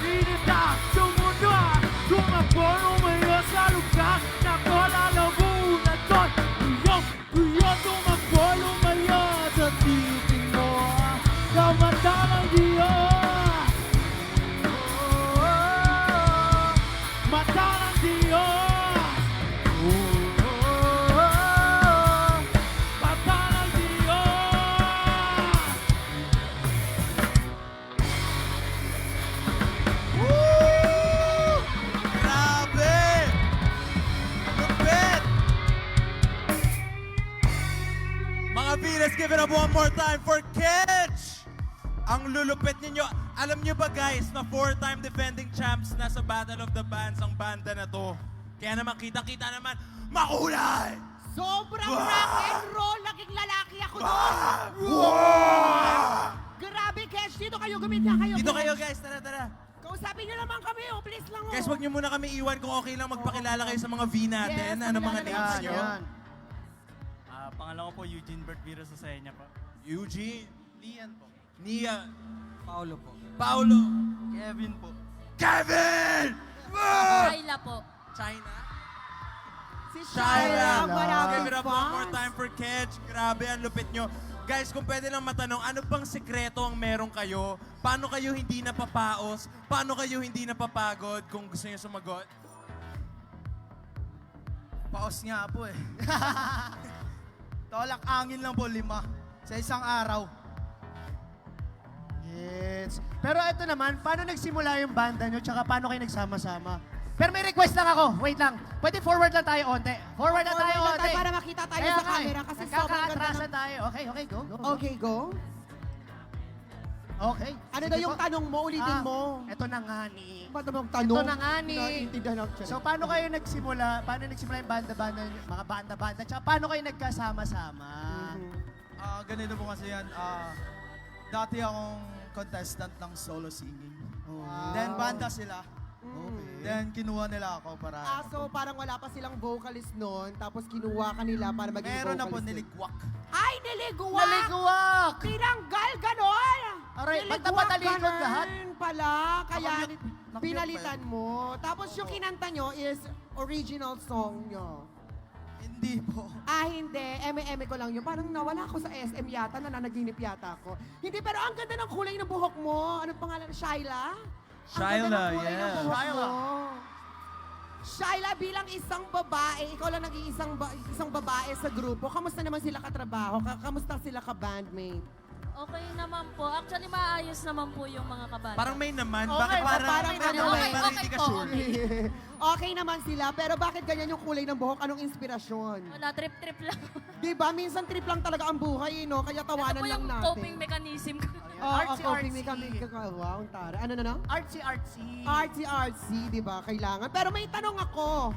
initas sa mundo at tumakbo lumayo sa lugar na kalalamunan ko. Tuyo tumakbo lumayo sa titing mo, sa mata ng Diyos. Mata ng Diyos. Mata ng Diyos. Grabe! Lupit! Mga V, let's give it up one more time for Kedge! Ang lulupit ninyo. Alam nyo ba guys, na 4-time defending champs na sa Battle of the Bands ang banda na to. Kaya naman, kita-kita naman, makulay! Sobrang rock and roll, naging lalaki ako doon. Grabe, Kesh, dito kayo, gumit na kayo. Dito kayo guys, tara. Kausapin niyo naman kami, oh, please lang. Guys, wag nyo muna kami iwan kung okay lang magpakilala kayo sa mga V natin. Yes, Ano mga pakilala names naman. nyo? Pangalan ko po Eugene Bert Vira Susenya po. Eugene. Lian po. Nia. Paulo po. Paulo. Kevin po. Kevin! Kayla po. China. Si Shaira. Shaira, maraming Give it up one more fans. time for Kedge. Grabe, ang lupit nyo. Guys, kung pwede lang matanong, ano bang sekreto ang meron kayo? Paano kayo hindi napapaos? Paano kayo hindi napapagod kung gusto nyo sumagot? Paos nga po eh. Tolak angin lang po, 5 sa isang araw. Yes. Pero ito naman, paano nagsimula yung banda nyo, tsaka paano kayo nagsama-sama? Pero may request lang ako. Wait lang. Pwede forward lang tayo onte. Forward lang tayo onte. Para makita tayo Kaya sa nga eh. camera kasi sobrang ganda Nagkaka-atrasan tayo. Okay, go. Okay, go. Okay. Ano sige daw yung po. tanong mo? Ulitin mo. Ito na nga ni. Ba't naman ang tanong? Ito na nga ni. Naiintindihan ako siya. So paano kayo nagsimula? Paano nagsimula yung banda-banda, mga banda-banda? Tsaka paano kayo nagkasama-sama? Ganito po kasi yan. Dati akong contestant ng solo singing. Then banda sila. Then kinuha nila ako para... So parang wala pa silang vocalist noon, tapos kinuha ka nila para maging Meron na vocalist. po din. niligwak. Ay, niligwak! Naliguwak! Tinanggal ganon! Aray, ba't Niligwak napatalikod ganon lahat? pala, kaya Nakyut pinalitan mo. Tapos yung kinanta nyo is original song nyo. Hindi po. Hindi. Eme-eme ko lang yun. Parang nawala ako sa SM yata, nananaginip yata ako. Hindi, pero ang ganda ng kulay ng buhok mo. Anong pangalan? Shyla? Ang ganda ng kulay ng buhok Shyla. mo. Shyla, bilang isang babae, ikaw lang naging isang babae sa grupo. Kamusta naman sila katrabaho? Kamusta sila ka-bandmate? Okay naman po. Actually, maayos naman po yung mga kabanda. Parang may naman. Okay, Bakit parang, parang may ano, naman, okay, parang hindi ka po, sure? Okay naman sila, pero bakit ganyan yung kulay ng buhok? Anong inspirasyon? Wala, trip-trip lang. Di ba? Minsan trip lang talaga ang buhay, no? Kaya Ito tawanan po lang yung natin. coping mechanism ko. Artsy, coping artsy. mechanism. Wow, ang tara. Ano? Artsy. Artsy, di ba? Kailangan. Pero may tanong ako.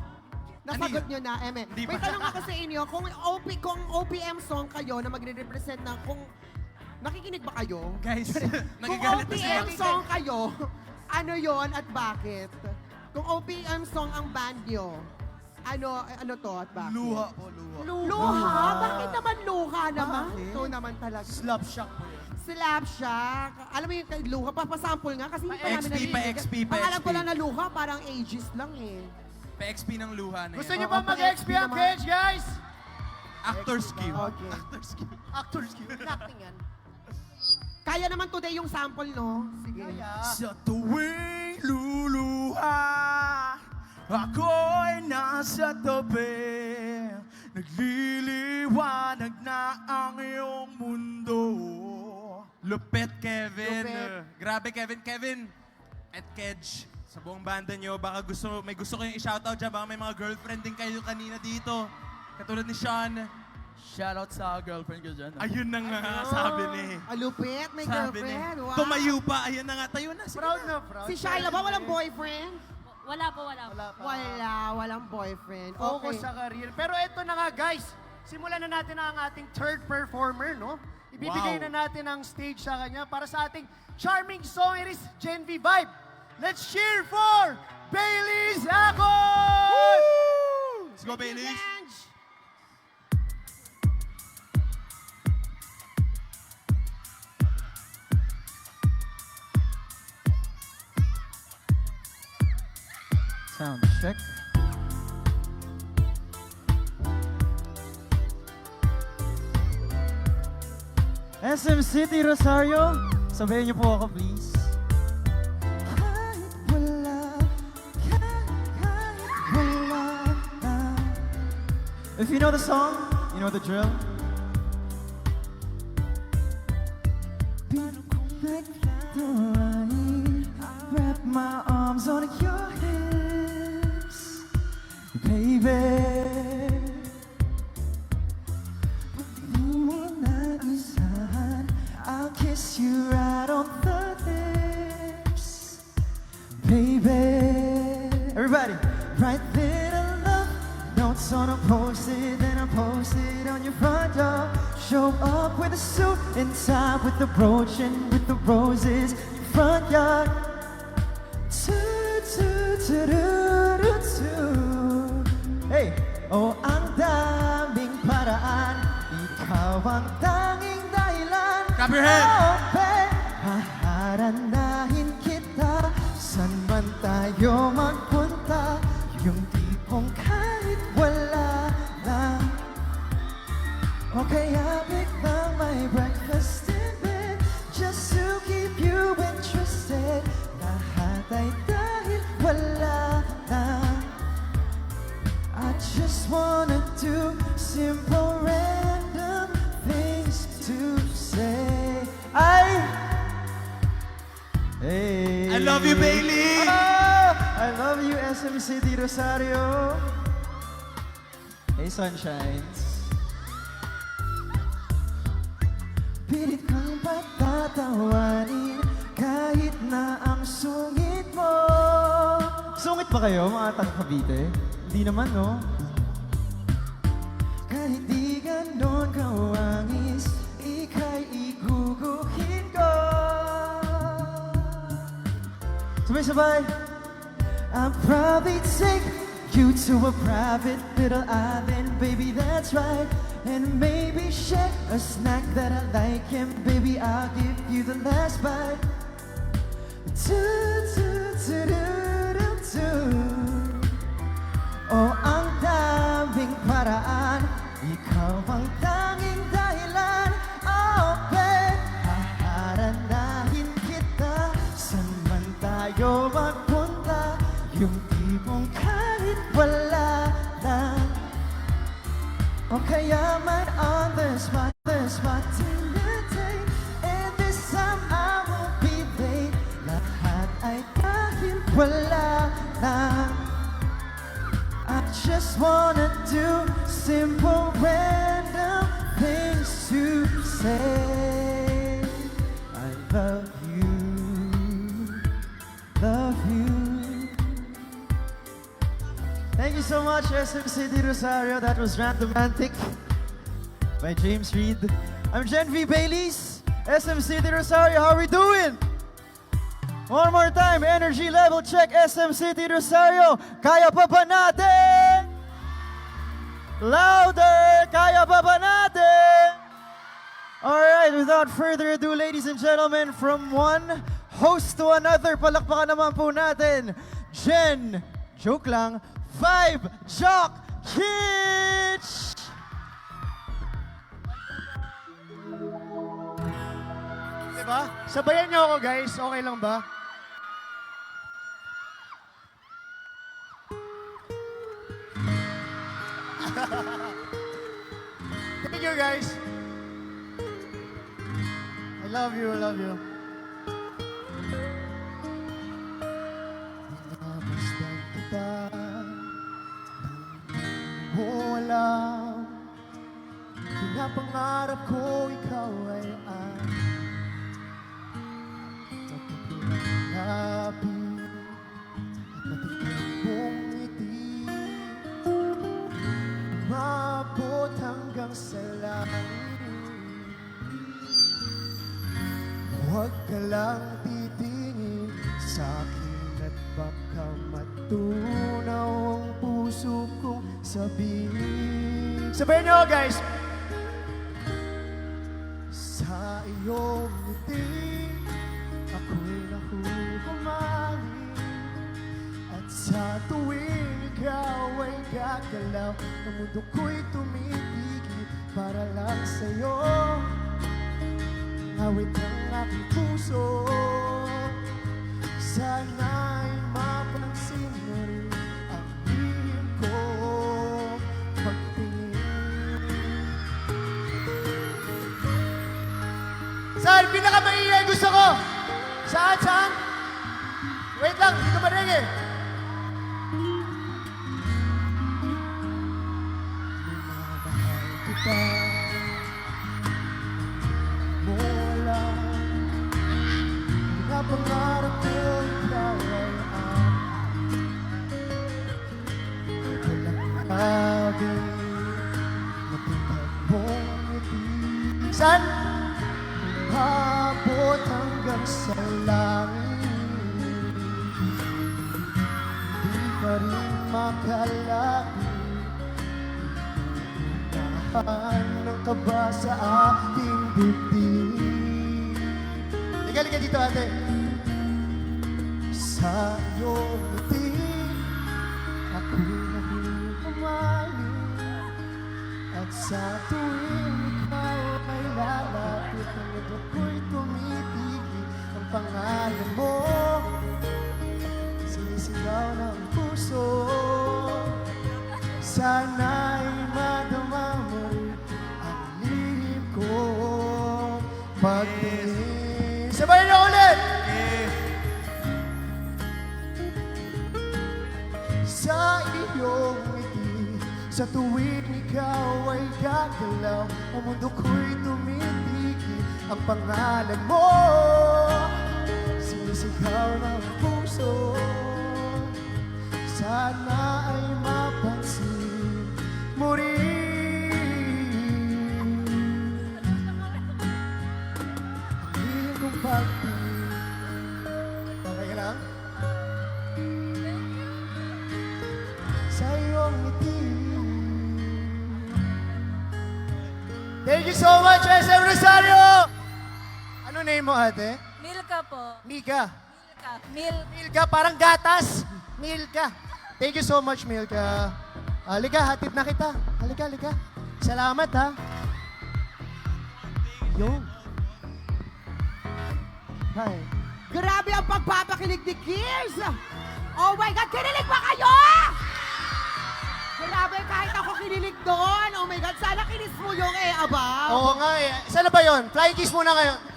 Nasagot nyo na, Eme. Hindi May pa. tanong ako sa inyo. Kung OPM song kayo na magre-represent ng kung... Nakikinig ba kayo? Guys, Kung nagagalit na sila. OPM song kayo, ano yon at bakit? Kung OPM song ang band nyo, ano to at bakit? Luha po, luha. Luha? Bakit naman luha naman? Bakit? Ito naman talaga. Slap shock po yun. Slap Shack. Alam mo yung kay luha, papasample nga kasi hindi pa namin XP, narinig. pa-XP. Ang alam ko lang na luha, parang ages lang eh. Pa-XP ng luha na Gusto yan. niyo ba Oo, mag-XP ang naman. Cage, guys? Actor skill. Okay. Actor skill. Actor skill. Acting yan. Kaya naman today yung sample, no? Sige. Sa tuwing luluha, ako'y nasa tabi. Nagliliwanag na ang iyong mundo. Lupet, Kevin. Lupet. Grabe, Kevin. Kevin at Kedge, sa buong banda nyo, baka may gusto kayong i-shoutout dyan. Baka may mga girlfriend din kayo kanina dito. Katulad ni Sean. Shoutout sa girlfriend ko dyan. Ayun na nga, sabi ni. Alupit, may Sabi ni. girlfriend. Wow. Tumayo pa. Ayun na nga, tayo na. Sige Proud na. na, proud. Si Shyla ba walang boyfriend? Wala po, wala po. Walang boyfriend. Focus Okay. sa career. Pero eto na nga, guys. Simulan na natin ang ating third performer, no? Ibibigay Wow. na natin ang stage sa kanya para sa ating charming song. It is Gen V Vibe. Let's cheer for Bailey's Akon! Let's go, Bailey. Sound check. SM City Rosario, sabayan niyo po ako please. Kahit wala, kahit wala na. If you know the song, you know the drill. Paano kung nagtawain, wrap my arms on your hips, baby. I'll kiss you right on the lips, baby. Everybody, write little love notes on a post-it, then I post it on your front door. Show up with a suit and tie, with the brooch and with the roses in your front yard. Hey, oh, ang daming paraan, ikaw ang tanging dahilan. Clap your hands. Oh, babe, haharanahin kita, saan man tayo magpunta, yung tipong kahit wala lang. O kaya biglang may breakfast in bed, just to keep you interested. Lahat ay dahil wala lang. I just wanna do simple random things to say. Hey. I love you, Bailey. Oh, I love you, SM City Rosario. Hey, Sunshines. Pilit kang patatawanin ng sungit mo. Sungit ba kayo, mga taga Cavite? Hindi naman, no? Kahit di ganon kawangis, ika'y iguguhin ko. Sabay-sabay. I'll probably take you to a private little island, baby, that's right. And maybe share a snack that I like, and baby, I'll give you the last bite. Oh, ang daming paraan, ikaw ang tanging dahilan. Oh, babe, haharanahin kita, saan man tayo magpunta. Yung tipong kahit wala lang, o kaya man on the spot tonight. And this time I won't be late. Lahat ay kahit wala lang. I just wanna do simple random things to say. I love you, love you. Thank you so much, SM City Rosario. That was Randomantic by James Reid. I'm Gen V Baileys, SM City Rosario. How are we doing? One more time, energy level check, SM City Rosario. Kaya pa ba natin? Louder! Kaya pa ba natin? Alright, without further ado, ladies and gentlemen, from one host to another, palakpakan naman po natin, Gen, joke lang, Vibe Jock Kitch! Diba? Sabayan niyo ako, guys. Okay lang ba? Thank you, guys. I love you, I love you. Namasdan kita nang mo alam. Pinapangarap ko ikaw ay lapit at matigil mong ngiti, maabot hanggang sa langit. Huwag ka lang titingin sa akin at baka matunaw ang puso kong sabihin. Sabayan niyo, guys! Sa iyong ngiti ako'y nahuhumaling, at sa tuwing ikaw ay gagalaw, ang mundo ko'y tumitigil para lang sa'yo. Awit ng aking puso, sana'y mapansin mo rin ang lihim ko pagtingin. Saan pinakamaingay gusto ko? Saan? Wait lang, hindi ko marinig eh. Minamahal kita, mo alam. Pinapangarap ko ikaw ay walang labing matipag mong ngiti. Saan? Habot hanggang sa langit, di pa rin makalapit. Unahan ng kaba sa aking dibdib. Liga dito, ate. Sa iyong ngiti ako'y nahuhumaling, at sa tuwing ikaw ay lalapit, ang mundo ko'y tumitigil, ang pangalan mo sinisigaw ng puso. Sana'y madama mo rin ang lihim ko pagtingin. Sabay na ulit! Sa iyong ngiti, sa tuwing ikaw ay gagalaw, ang mundo ko'y tumitigil, ang pangalan mo Sisigaw ng puso, sana ay mapansin mo rin. Ang iyong pagtingin. Okay ka lang? Sa iyong ngiti. Thank you so much, SM Rosario! Ano name mo, ate? Milka po. Mika. Milka. Milka, parang gatas. Milka. Thank you so much, Milka. Halika, hatid na kita. Halika. Salamat, ha. Yung. Hi. Grabe ang pagpapakilig ni Kiers! Oh my God, kinilig ba kayo? Grabe, kahit ako kinilig doon. Oh my God, sana kinis mo yung above. Oo nga eh. Saan na ba yun? Flying kiss muna ngayon.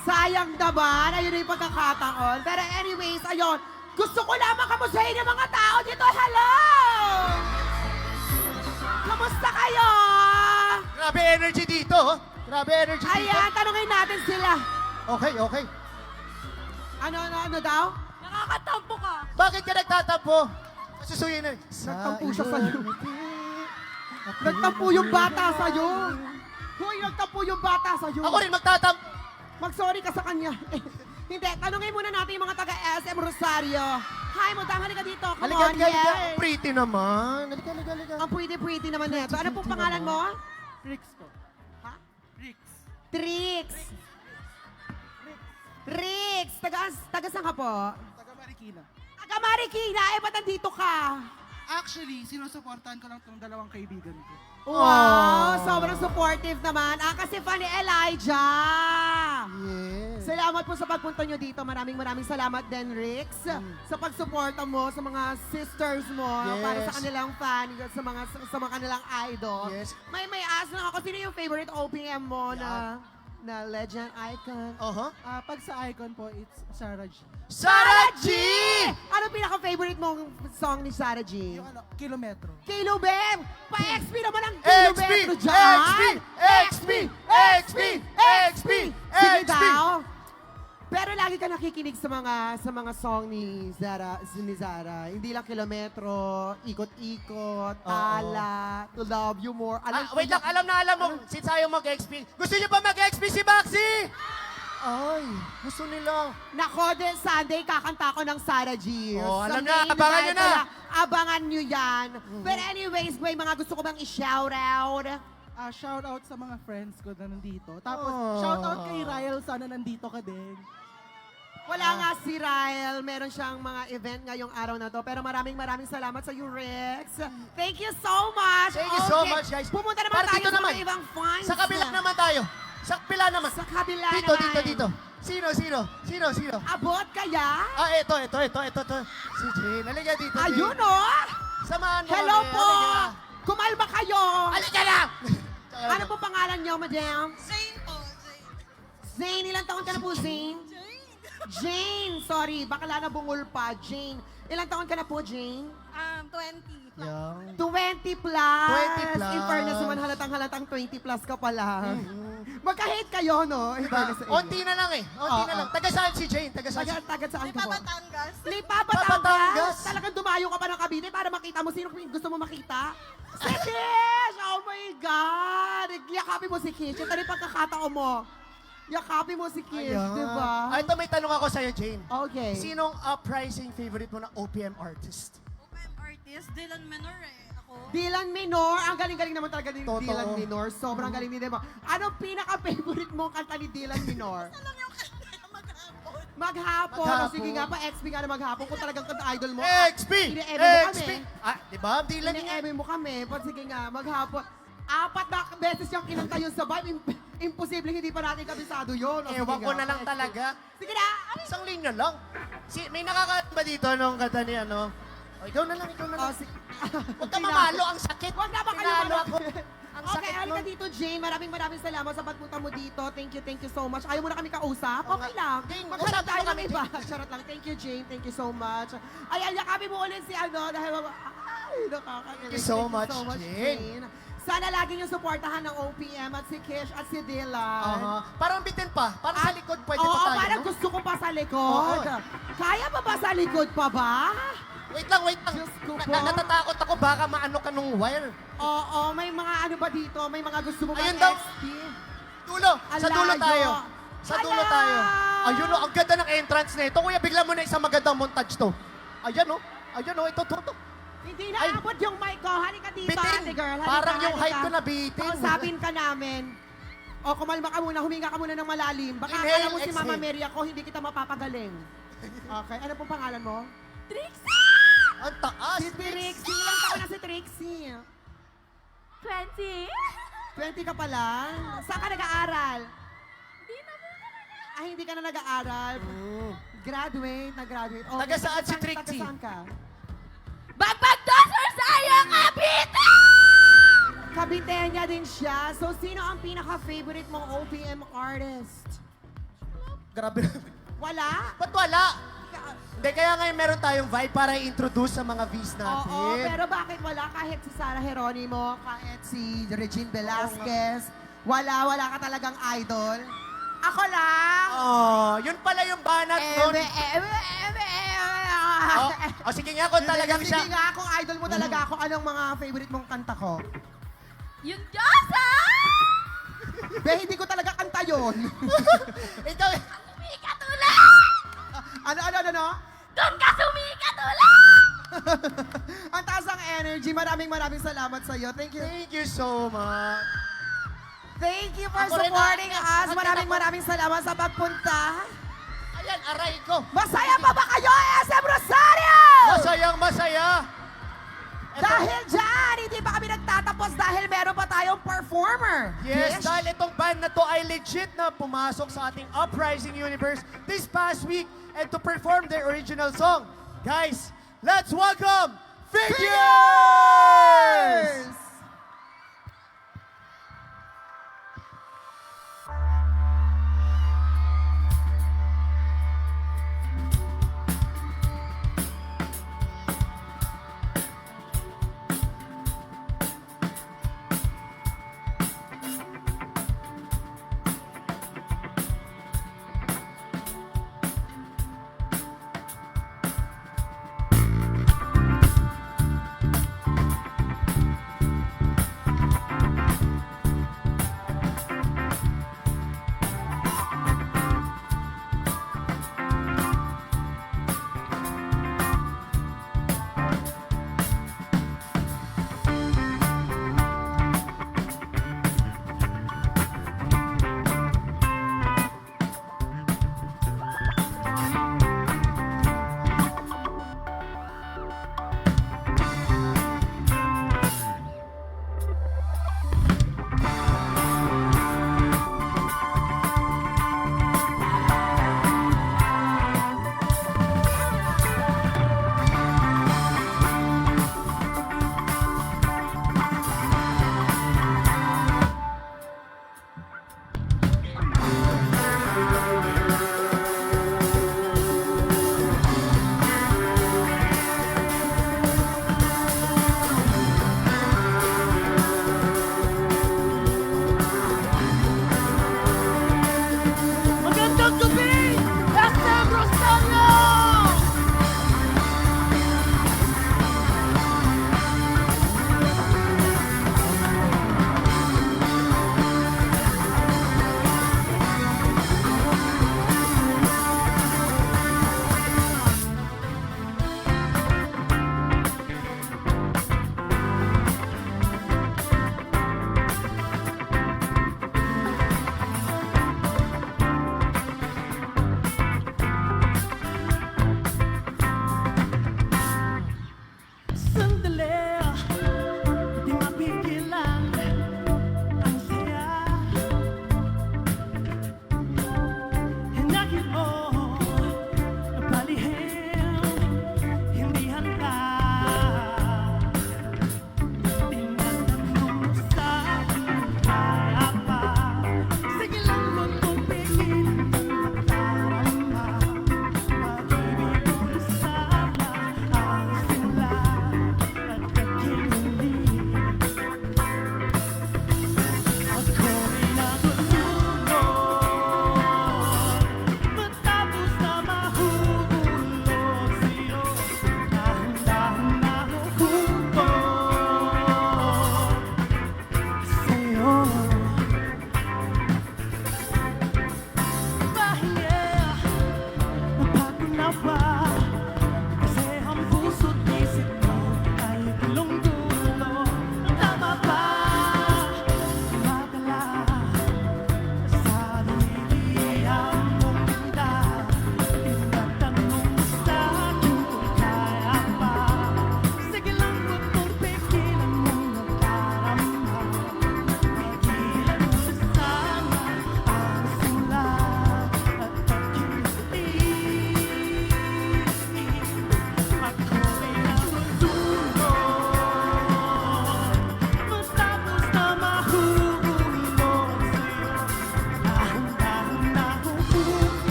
Sayang naman, ayun na yung pagkakataon. Pero anyways, ayun. Gusto ko lamang kamusahin yung mga tao dito. Hello! Kamusta kayo? Grabe energy dito. Oh. Grabe energy dito. Ayan, tanungin natin sila. Okay. Ano daw? Nakakatampo ka. Bakit ka nagtatampo? Susuyin na. Nagtampo siya sa'yo. Nagtampo yung bata sa'yo. Hoy, nagtampo yung bata sa'yo. Ako rin magtatampo. Mag-sorry ka sa kanya. Hindi, tanungin muna natin yung mga taga-SM Rosario. Hi, Mudang, halika dito. Come on, Halika. yeah. Pretty naman. Halika. Ang pretty naman nito. Ano pong pangalan mo? Tricks po. Ha? Tricks. Trix. Trix. Taga saan ka po? Taga Marikina. Taga Marikina. Eh, ba't nandito ka? Actually, sinusuportahan ko lang itong dalawang kaibigan ko. Wow, sobrang supportive naman. Kasi fan ni Elijah. Yes. Salamat po sa pagpunta nyo dito. Maraming salamat din, Rix, sa pagsuporta mo sa mga sisters mo Yes. para sa kanilang fan, sa mga kanilang idol. Yes. May ask lang ako, sino yung favorite OPM mo na legend icon? Pag sa icon po, it's Sarah G. Sarah G! Ano pinaka-favorite mong song ni Sarah G? Yung kilometro. Kilobem! Pa-XP naman ang kilometro dyan! XP! Sige daw. Pero lagi ka nakikinig sa mga song ni Zara. Hindi lang kilometro, ikot-ikot, tala, to love you more. Wait lang, alam mo. Since ayaw mag-XP. Gusto niyo ba mag-XP si Maxi? Ay, gusto nila. Nako, din Sunday, kakanta ko ng Sarah G. Oh, alam Sunday, na, abangan nyo na. Abangan nyo yan. But anyways, may mga gusto ko bang i-shoutout? Shoutout sa mga friends ko na nandito. Tapos, shoutout kay Ryle, sana nandito ka din. Wala nga si Ryle. Meron siyang mga event ngayong araw na to. Pero maraming salamat sa you, Rex. Thank you so much. Thank you so much, guys. Pumunta naman Para tayo dito sa naman. mga ibang fans. Sa kabila naman tayo. Sa kabila naman. Sa kabila Dito. Sino? Abot kaya? Ito. Si Jane. Halika dito, Jane. Ayun, oh. Samahan mo Hello kami. po. Halika. Kumalma kayo. Halika na! Ano po pangalan niyo, madam? Zane po. Zane, ilang taon ka na po, Zane? Jane, sorry, bakala na bungol pa. Jane, ilang taon ka na po, Jane? 20. 20 plus. 20 plus. In fairness naman, halatang 20 plus ka pala. Magka-hate kayo, no? In fairness sa inyo. Onti na lang eh. Onti na lang. Taga saan si Jane? Taga saan? Taga saan ka po? Batangas. Lipa, Batangas. Batangas. Talagang dumayo ka pa ng Cavite para makita mo sino gusto mo makita. Si Kish! Oh my God! Yakapin mo si Kish. Ito rin pagkakataon mo. Yakapin mo si Kish, di ba? Ito may tanong ako sa'yo, Jane. Okay. Sinong uprising favorite mo na OPM artist? OPM artist, Dylan Menor Ako. Dylan Menor. Ang galing-galing naman talaga ni Totoo. Dylan Menor. Sobrang galing ni Demo. Anong pinaka-favorite mong kanta ni Dylan Menor? Alam yung kanta na maghapon. Maghapon. Maghapon. O sige nga pa, XP nga na maghapon. Kung talagang kanta idol mo. XP! Ini-eme mo kami. XP! Di ba? Dylan niya. Ini-eme mo kami. Pag sige nga, maghapon. 4 na beses yung kinanta yung sabay. Imposible hindi pa natin kabisado yun. O, sige Ewan ko nga, na lang XP. talaga. Sige na. Isang linya lang. May nakakaat ba dito nung kanta ni ano? O, ikaw na lang. O, sige. Huwag ka mamalo, ang sakit. Huwag na ba kayo Pinalo mamalo? ako. Ang Okay, sakit halika nun. dito, Jane. Maraming salamat sa pagpunta mo dito. Thank you so much. Ayaw mo na kami kausap? Oo Okay nga. lang. Jane, Maghanap usapin tayo mo ng kami, iba. Charot lang. Thank you, Jane. Thank you so much. Ay, yakapin mo ulit si ano. Dahil, ay, nakakainis. Thank you so much, Jane. Sana lagi niyong suportahan ng OPM at si Kish at si Dylan. Parang bitin pa. Parang sa likod pwede Oo, pa tayo, parang no? gusto ko pa sa likod. Oo. Kaya pa ba sa likod pa ba? Wait lang. Diyos ko po. Natatakot ako baka maano ka nung wire. Oo, may mga ano ba dito? May mga gusto mo ba Ayun daw. XP? Dulo. Sa dulo Alayo. tayo. Sa dulo Hala! tayo. Ayun o, ang ganda ng entrance na ito. Kuya, bigla mo na isang magandang montage to. Ayan o. Ito. Hindi Ay. naabot yung mic ko. Halika dito, Bitin. ate girl. Halika, Parang yung halika. height ko na bitin. Kausapin ka namin. O, kumalma ka muna. Huminga ka muna ng malalim. Baka Inhale, akala mo si Mama exhale. Mary ako, hindi kita mapapagaling. Okay, ano pong pangalan mo? Ang taas. Si Trixie. Ilang taon na si Trixie? 20? 20 ka pa lang? Saan ka nag-aaral? Hindi ka na nag-aaral. Nag-graduate. Okay. Taga saan si Trixie? Taga saan ka? Bagbagdos Rosario, Cavite! Kabitenya din siya. So, sino ang pinaka-favorite mong OPM artist? Grabe. Wala? Ba't wala? Hindi, kaya ngayon meron tayong vibe para i-introduce sa mga Vs natin. Oo, pero bakit wala? Kahit si Sarah Geronimo, kahit si Regine Velasquez, wala ka talagang idol. Ako lang! Oh, yun pala yung banat nun. Sige nga kung talagang siya. Sige nga, kung idol mo talaga ako, anong mga favorite mong kanta ko? Yung Diyosa! Be, hindi ko talaga kanta yun. Ikaw, Sumikat ulit! Ano? Doon ka sumikat ulit! Ang taas ng energy. Maraming salamat sa iyo. Thank you. thank you so much. Thank you for Ako rin, supporting us. ako. Maraming salamat sa pagpunta. Ayan, aray ko. Masaya pa ba kayo, SM Rosario? Masayang masaya. Eto, Dahil dyan, hindi pa kami nagtatapos dahil meron pa tayong performer. yes, Kish? dahil itong band na to ay legit na pumasok sa ating Uprising Universe this past week and to perform their original song. Guys, let's welcome Figures!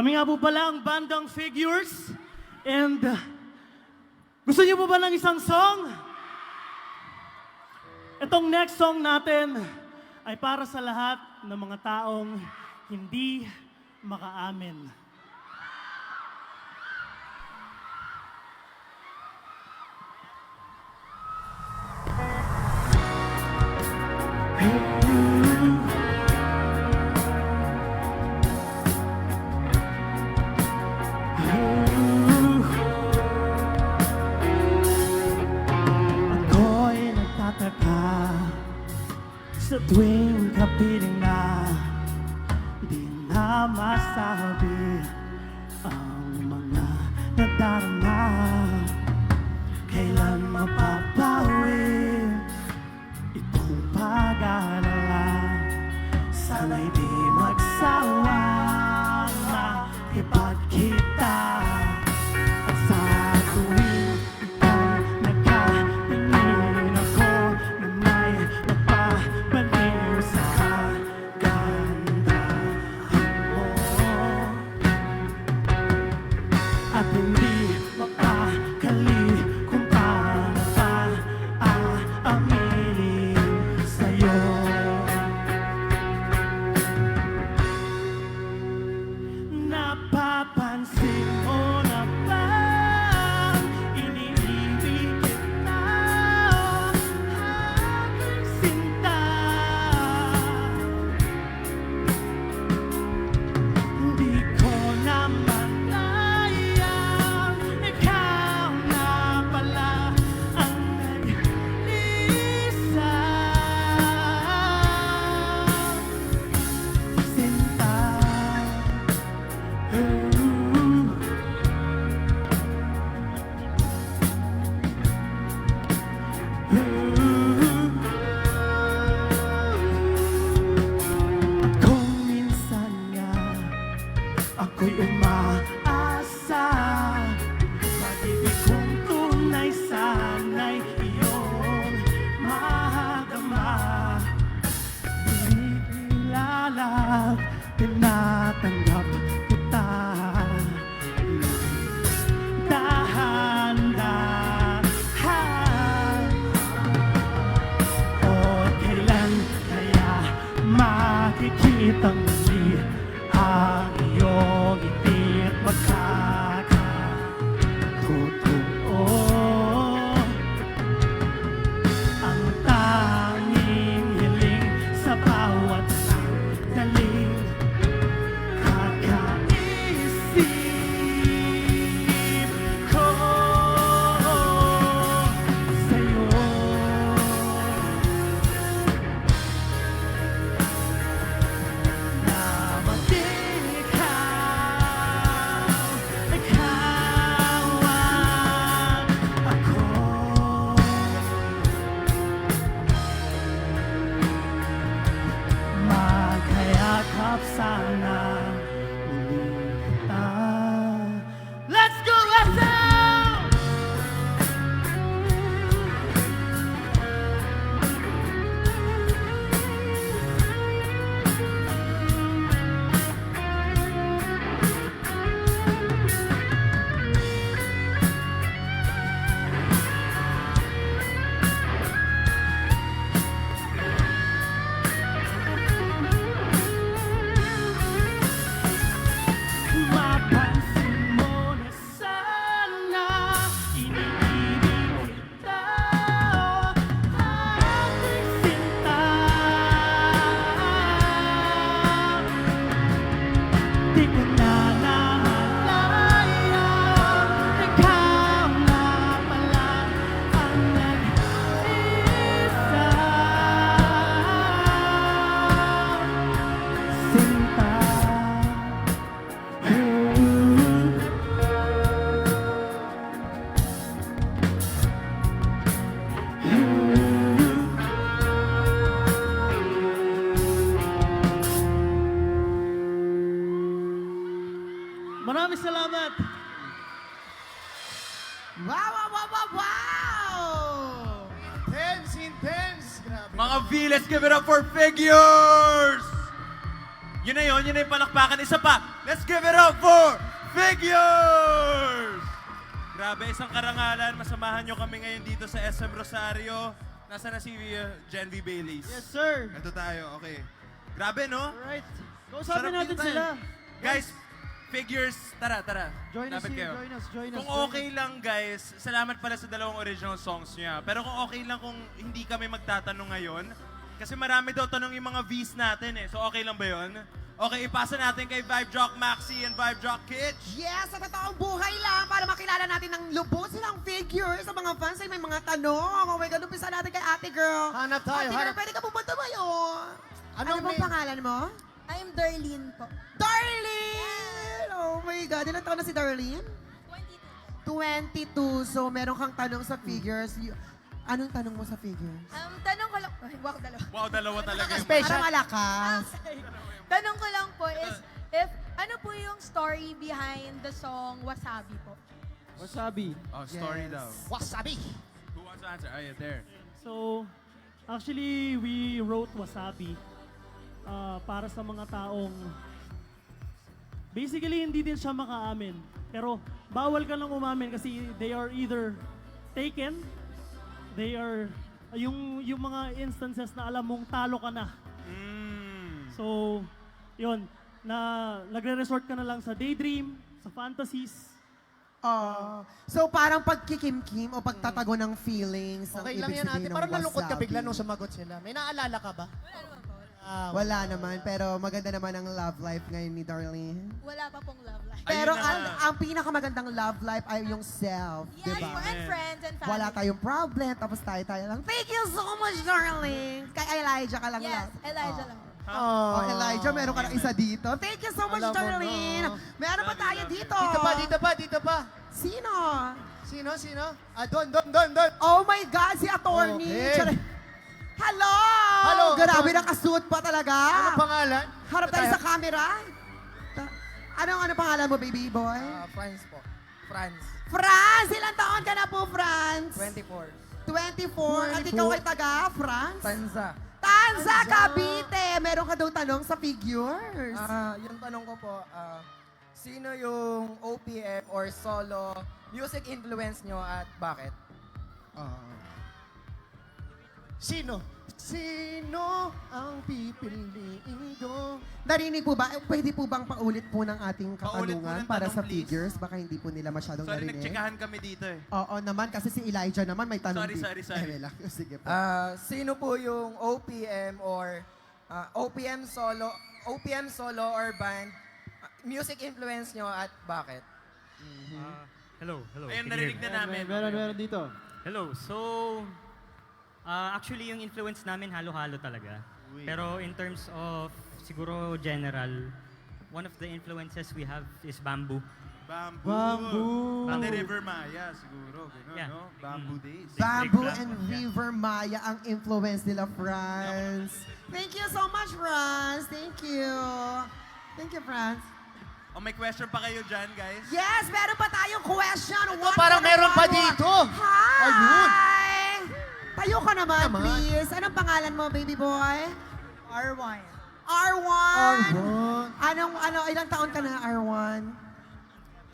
Kami nga po pala ang bandang Figures. And gusto niyo po ba ng isang song? Itong next song natin ay para sa lahat ng mga taong hindi makaamin. Ako'y nagtataka sa tuwing kapiling na di na masabi ang mga nadarama. Kailan mapapawi itong pag-aalala? Sana'y di magsawa na ipagkita. At sa tuwing ika'y nagkatingin ako na may nagpapaliw sa kagandahan mo. At hindi mapakali kung paano pa aaminin sa'yo. Napapansin mo na bang iniibig kita, aking sinta? Hindi ko naman kayang ikaw na pala ang nag-isa. Sinta. Kung minsan nga ako'y umaasa, pag-ibig kong tunay sana'y iyong mahagama. Inilalag, tinatanggap kita. Dahan-dahan. O kailan kaya makikitang muli ang iyong ngiti at magkakatotoo? Ang tanging hiling sa bawat sandaling kakaisip ko sa'yo. Na maging ikaw ang ako. Magkayakap sana muli kita. Let's go, let's go! Mapansin mo na sana iniibig kita, aking sinta. Di ko na namalaya, ikaw na pala ang nag-isa. Sinta. Maraming salamat. Wow, wow, wow, wow, wow! Intense! Grabe. Mga V, let's give it up for Figures! Yun na yung palakpakan. Isa pa. Let's give it up for Figures! Grabe, isang karangalan. Masamahan nyo kami ngayon dito sa SM Rosario. Nasaan na si Gen V. Baileys? Yes, sir. Ito tayo, okay. Grabe, no? Alright. Kausapin Sarap natin dito, sila. Guys, Figures, tara. Join us Lapit here, kayo. join us. Kung okay lang, guys, salamat pala sa dalawang original songs niya. Pero kung okay lang kung hindi kami magtatanong ngayon, kasi marami daw tanong yung mga V's natin eh. So okay lang ba yun? Okay, ipasa natin kay Vibe Jock Maxi and Vibe Jock Kitch. Yes, sa totoong buhay lang para makilala natin ng lubos silang figures sa mga fans ay may mga tanong. Oh my God, umpisa natin kay ate girl. Hanap tayo, Ate girl, hanap. pwede ka po ba tumayo? Ano Anong bang name? pangalan mo? I'm Darlene po. Darlene! Oh my God, ilan taon na si Darlene? 22. So, meron kang tanong sa figures. Anong tanong mo sa figures? Tanong ko lang, ay, wow, dalawa. Wow, dalawa talaga yung Para malakas. Tanong ko lang po is, if ano po yung story behind the song Wasabi po? Wasabi. Oh, story daw. Wasabi! Who wants to answer? Oh, yeah, there. So, actually, we wrote Wasabi para sa mga taong basically hindi din siya makaamin. Pero bawal ka lang umamin kasi they are either taken, they are yung mga instances na alam mong talo ka na. So, yun, nagre-resort ka na lang sa daydream, sa fantasies. So, parang pagkikimkim o pagtatago ng feelings. ang Okay lang ibig yan ate. sabihin ng Parang nalungkot ka wasabi. bigla nung sumagot sila. May naalala ka ba? Wala naman, pero maganda naman ang love life ngayon ni Darlene. Wala pa pong love life. Pero Ayun na nga. ang pinakamagandang love life ay yung self, Yes, di ba? and friends and family. Wala tayong problem, tapos tayo lang. Thank you so much, darling. Kay Elijah ka lang Yes, lang. Elijah lang. Oh, Elijah, meron ka ng isa dito. Thank you so much, Alam mo darling. na. Meron pa tayo dito. Dito pa. Sino? Sino? Doon. Oh my God, si attorney. Okay. Tsare- Hello! Hello, Grabe, attorney. nakasuot pa talaga. Anong pangalan? Harap tayo sa camera. Anong pangalan mo, baby boy? Franz po. Franz. Franz! Ilang taon ka na po, Franz? 24. 24. At ikaw ay taga, Franz? Tanza. Tanza, Cavite! Meron ka daw tanong sa figures. Yung tanong ko po, sino yung OPM or solo music influence nyo at bakit? Sino ang pipiliin ko? Narinig po ba? Pwede po bang paulit po ng ating Paulit po katanungan ng para tanong, sa please. figures? Baka hindi po nila masyadong Sorry, narinig. nagtsikahan kami dito eh. Oo naman, kasi si Elijah naman may tanong Sorry. Eh, lang. Sige po. Sino po yung OPM or OPM solo or band music influence nyo at bakit? Hello. Ayun, narinig na namin. Meron dito. Hello. So, actually yung influence namin halo-halo talaga. Pero in terms of siguro general, one of the influences we have is Bamboo. Bamboo. Pati River Maya, siguro. Ganun, Yeah. no? Bamboo Days. Bamboo and River Maya ang influence nila, Franz. Thank you so much, Franz. Thank you. Thank you, Franz. Oh, may question pa kayo dyan, guys? Yes, meron pa tayong question. parang meron pa dito. Hi! Ayun. Tayo ka naman, please. Anong pangalan mo, baby boy? R1. R1. Ilang taon ka na, R1?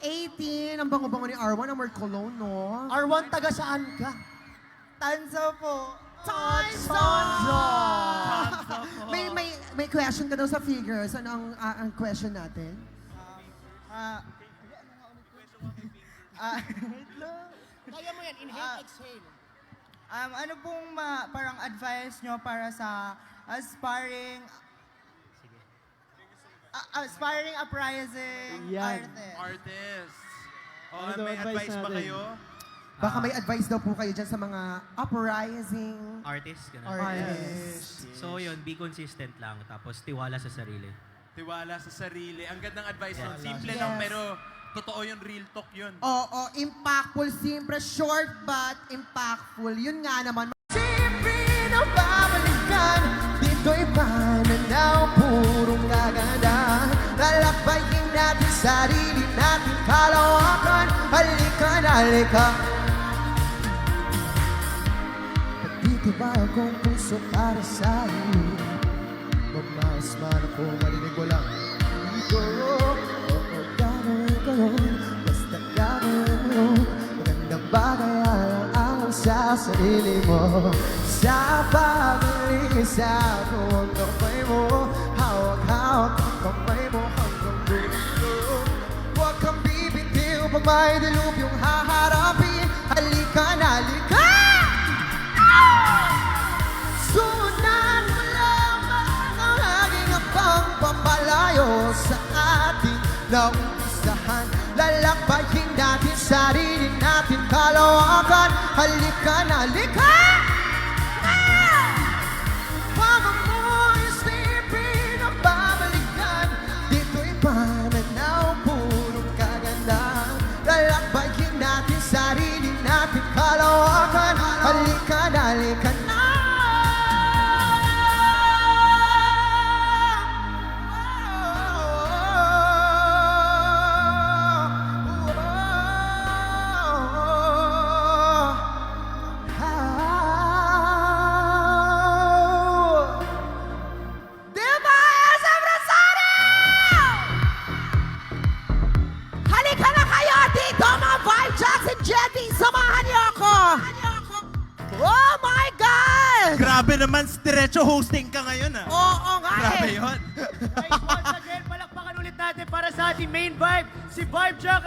18. Ang bango-bango ni R1. Ang word cologne, no? R1, taga saan ka? Tanza po. Tanza! May question ka daw sa figures. Ano ang question natin? Kaya mo yan, inhale, exhale. Ano pong parang advice nyo para sa aspiring uprising Yan. Artists. Oh, Ano daw may advice advice ba natin? kayo? Baka may advice daw po kayo dyan sa mga uprising Artist, ganun. artists. So yun, be consistent lang. Tapos tiwala sa sarili. Tiwala sa sarili. Ang gandang advice nun. Yes. Simple lang, pero totoo yun, real talk yun. Oo, impactful, simple, short but impactful. Yun nga naman. Siyempre na babalikan, dito'y pananaw, purong kagandahan. Lalakbayin natin sarili natin, kalawakan. Halika. Pagtitibay akong puso para sa iyo. Magmaas man ako, marinig ko lang. ko. Oo, gagawin ko yun. Basta gagawin mo yun. Magandang bagay alang-alang sa sarili mo. Sa pagaling sa buong kamay mo, hawak-hawak ang kamay mo hanggang dulo. Huwag kang bibitiw pag may dilubyong haharapin. Halika na, halika! Sunan mo lamang ang aking apang papalayo sa ating naumpisahan. Lalakbayin natin sarili natin kalawakan. Halika na, halika! Huwag mo isipin ang babalikan. Dito'y pananaw, puro kagandahan. Lalakbayin natin sarili natin kalawakan. Halika na, halika na. Diba, SM Rosario? Halika na kayo dito, mga Vibe Jacks and Jetty. Samahan niyo ako. Oh my God! Grabe naman, diretso hosting ka ngayon ah. Oo nga Grabe eh. yun. Guys, once again, palakpakan ulit natin para sa ating main vibe, si Vibe Jack,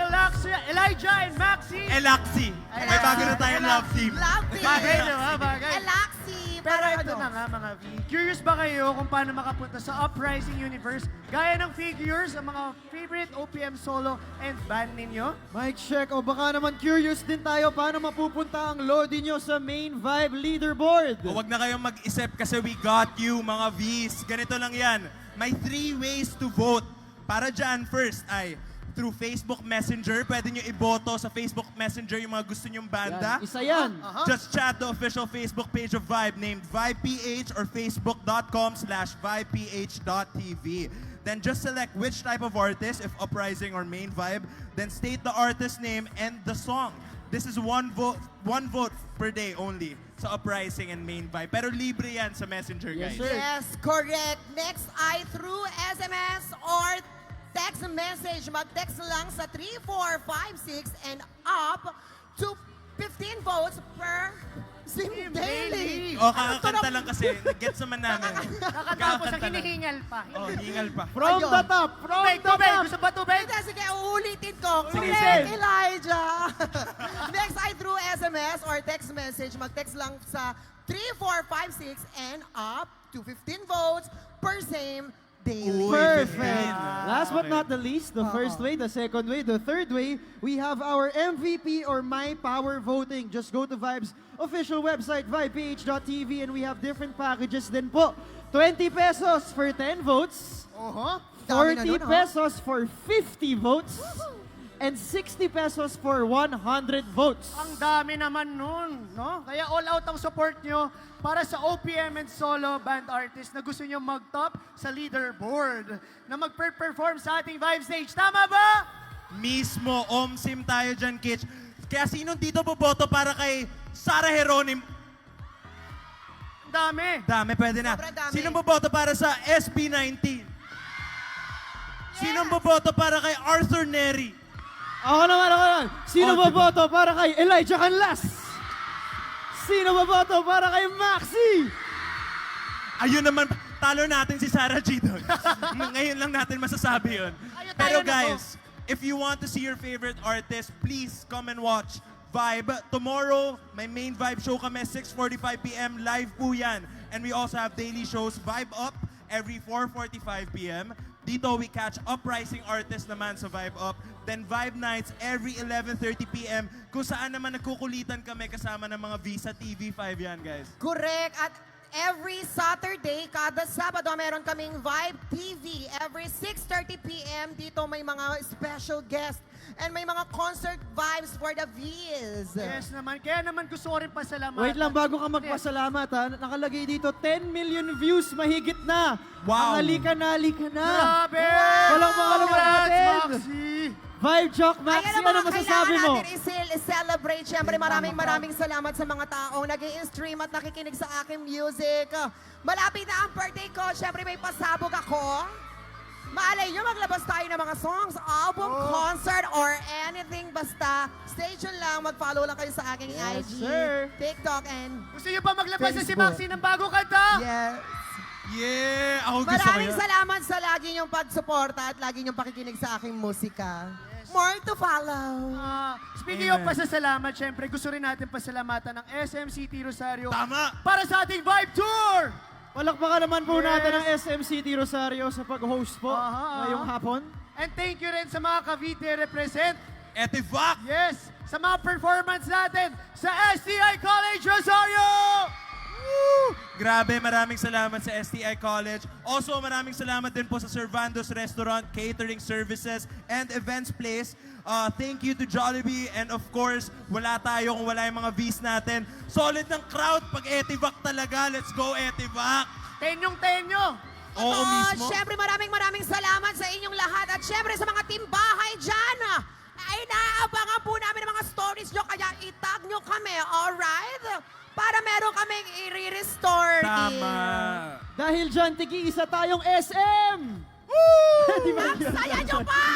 Elijah, and Maxi. Elaxi. May bago na tayong love team. Love team. Bagay na ba? Bagay. Elaxi. Pero ito na nga mga V. Curious ba kayo kung paano makapunta sa Uprising Universe gaya ng figures ang mga favorite OPM solo and band ninyo? Mic check. O baka naman curious din tayo paano mapupunta ang Lodi nyo sa main vibe leaderboard. Huwag na kayong mag-isip kasi we got you, mga Vs. Ganito lang yan. May 3 ways to vote. Para dyan, first ay through Facebook Messenger. Pwede nyo iboto sa Facebook Messenger yung mga gusto nyong banda. Yan, isa yan. Just chat the official Facebook page of Vibe named VibePH or facebook.com/vibeph.tv. Then just select which type of artist, if Uprising or Main Vibe. Then state the artist name and the song. This is one vote per day only sa Uprising and Main Vibe. Pero libre yan sa Messenger, guys. Yes, correct. Next ay through SMS or text message. Mag-text lang sa 3456 and up to 15 votes per Sim Daily. O, kakakanta lang kasi. Gets naman namin. Nakatapos ang hinihingal pa. Oh, hingal pa. From the top. From Tubig, the tubig. top. Gusto ba tubig? Sige, sige, uulitin ko. Sige, Correct, Sim. Elijah. Next ay through SMS or text message. Mag-text lang sa 3456 and up to 15 votes per Same Daily. Perfect. Last but not the least, the first way, the second way, the third way, we have our MVP or My Power voting. Just go to Vibe's official website, vibeph.tv, and we have different packages din po. 20 pesos for 10 votes, Dami na 40 nun, ha? pesos for 50 votes, and 60 pesos for 100 votes. Ang dami naman nun, no? Kaya all out ang support nyo para sa OPM and solo band artist na gusto nyo mag-top sa leaderboard na mag-perform sa ating Vibe Stage. Tama ba? Mismo, omsim tayo dyan, Kitch. Kaya sinong dito boboto para kay Sarah Heronim? Ang dami. Dami, pwede na. Sobrang dami. Sinong boboto para sa SB19? Sinong boboto para kay Arthur Neri? Ako naman. Sino Oh, diba? boboto para kay Elijah Canlas? Sino boboto para kay Maxi? Ayun naman, talo natin si Sarah G doon. Ngayon lang natin masasabi yun. Ayun, Pero tayo na guys, if you want to see your favorite artist, please come and watch Vibe. Tomorrow, may main Vibe show kami, 6:45 p.m. Live po yan. And we also have daily shows, Vibe Up, every 4:45 p.m. Dito, we catch uprising artists naman sa Vibe Up. Then Vibe Nights every 11:30 p.m. Kung saan naman nagkukulitan kami kasama ng mga Visa TV5 yan, guys. Correct. At every Saturday, kada Sabado, meron kaming Vibe TV. Every 6:30 p.m. Dito may mga special guests and may mga concert vibes for the Vs. Yes naman. Kaya naman gusto ko rin pasalamatan. Wait lang, bago ka magpasalamat ha, nakalagay dito 10 million views, mahigit na. Wow. Ang halika na. Grabe! Walang mga natin. Maxi! Vibe Jock, Maxi, Ayan ang ano mga masasabi kailangan mo? natin i-celebrate. Siyempre, maraming salamat sa mga taong nag-i-stream at nakikinig sa aking music. Malapit na ang birthday ko. Siyempre, may pasabog ako. Malay nyo, maglabas tayo ng mga songs, album, concert, or anything. Basta, stay tuned lang. Mag-follow lang kayo sa aking IG, sir. TikTok, and Gusto niyo pa maglabas na si Facebook. Maxi ng bagong kanta? yes. Yeah! Ako gusto ko Maraming yan. salamat sa lagi niyong pagsuporta at lagi niyong pakikinig sa aking musika. More to follow. Speaking of pasasalamat, syempre gusto rin natin pasalamatan ng SM City Rosario Tama! para sa ating Vibe Tour! Palakpakan naman po natin ang SM City Rosario sa pag-host po Aha. ngayong hapon. And thank you rin sa mga Cavite represent. Etivak! Yes, sa mga performance natin sa STI College Rosario! Grabe, maraming salamat sa STI College. Also, maraming salamat din po sa Servando's Restaurant, Catering Services, and Events Place. Thank you to Jollibee, and of course, wala tayo kung wala yung mga Vs natin. Solid ng crowd pag Etivak talaga. Let's go, Etivak! Tenyong-tenyo! Oo mismo. Siyempre, maraming salamat sa inyong lahat. At siyempre, sa mga timbahay dyan, ay naabangan po namin ang mga stories nyo. Kaya itag nyo kami, alright? Para meron kaming i-restore. Tama. Dahil dyan, tigi-isa tayong SM! Di ba? Ang saya nyo pa!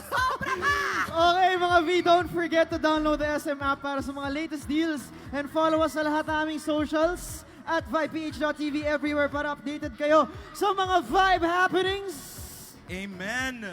Sobra pa! Okay mga V, don't forget to download the SM app para sa mga latest deals and follow us sa lahat ng aming socials at vibeph.tv everywhere para updated kayo sa mga Vibe happenings. Amen.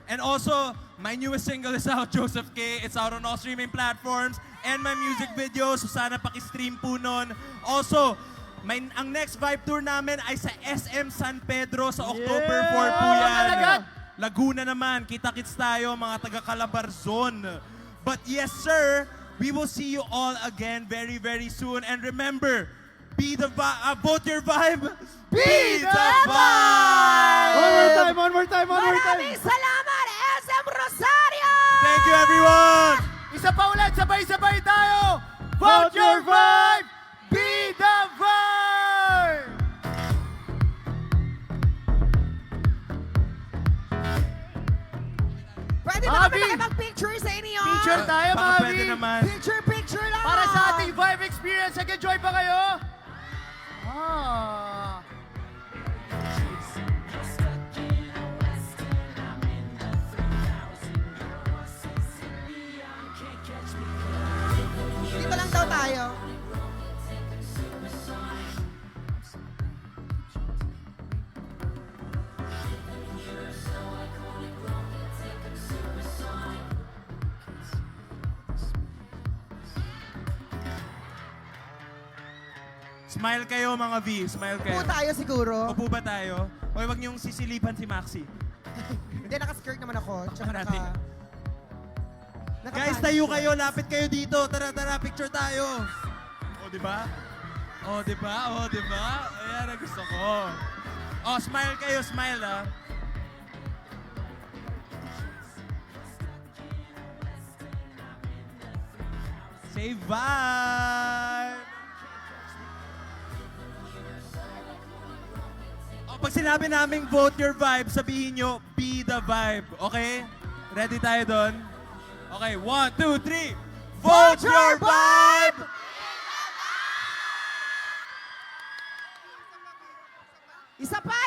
And also, my newest single is out, Joseph K. It's out on all streaming platforms. And my music video, so sana pakistream po nun. Also, ang next Vibe Tour namin ay sa SM San Pedro sa October 4 po yan. Agad! Laguna naman, kita-kits tayo, mga taga Calabarzon. But yes, sir, we will see you all again very, very soon. And remember, vote your vibe. Be the vibe! One more time. Maraming salamat, SM Rosario! Thank you, everyone! Isa pa ulit, sabay-sabay tayo! Vote your vibe! Be the vibe! Pwede ba kami makipag-picture sa inyo? Picture tayo, Baka mga pwede V. naman. Picture lang! Para sa ating vibe experience, nag-enjoy ba kayo? Ah. Dito lang daw tayo. Smile kayo, mga V. Smile kayo. Upo tayo siguro. Upo ba tayo? Okay, wag niyong sisilipan si Maxi. Hindi, naka-skirt naman ako. Tsaka Parati. naka Guys, tayo kayo. Lapit kayo dito. Tara, picture tayo. O, di ba? O, di ba? Ayan, ang gusto ko. O, smile kayo. Smile, ah. Say vibe! O, pag sinabi naming vote your vibe, sabihin nyo, be the vibe. Okay? Ready tayo doon? Okay, 1, 2, 3. Vote your vibe! Isa pa!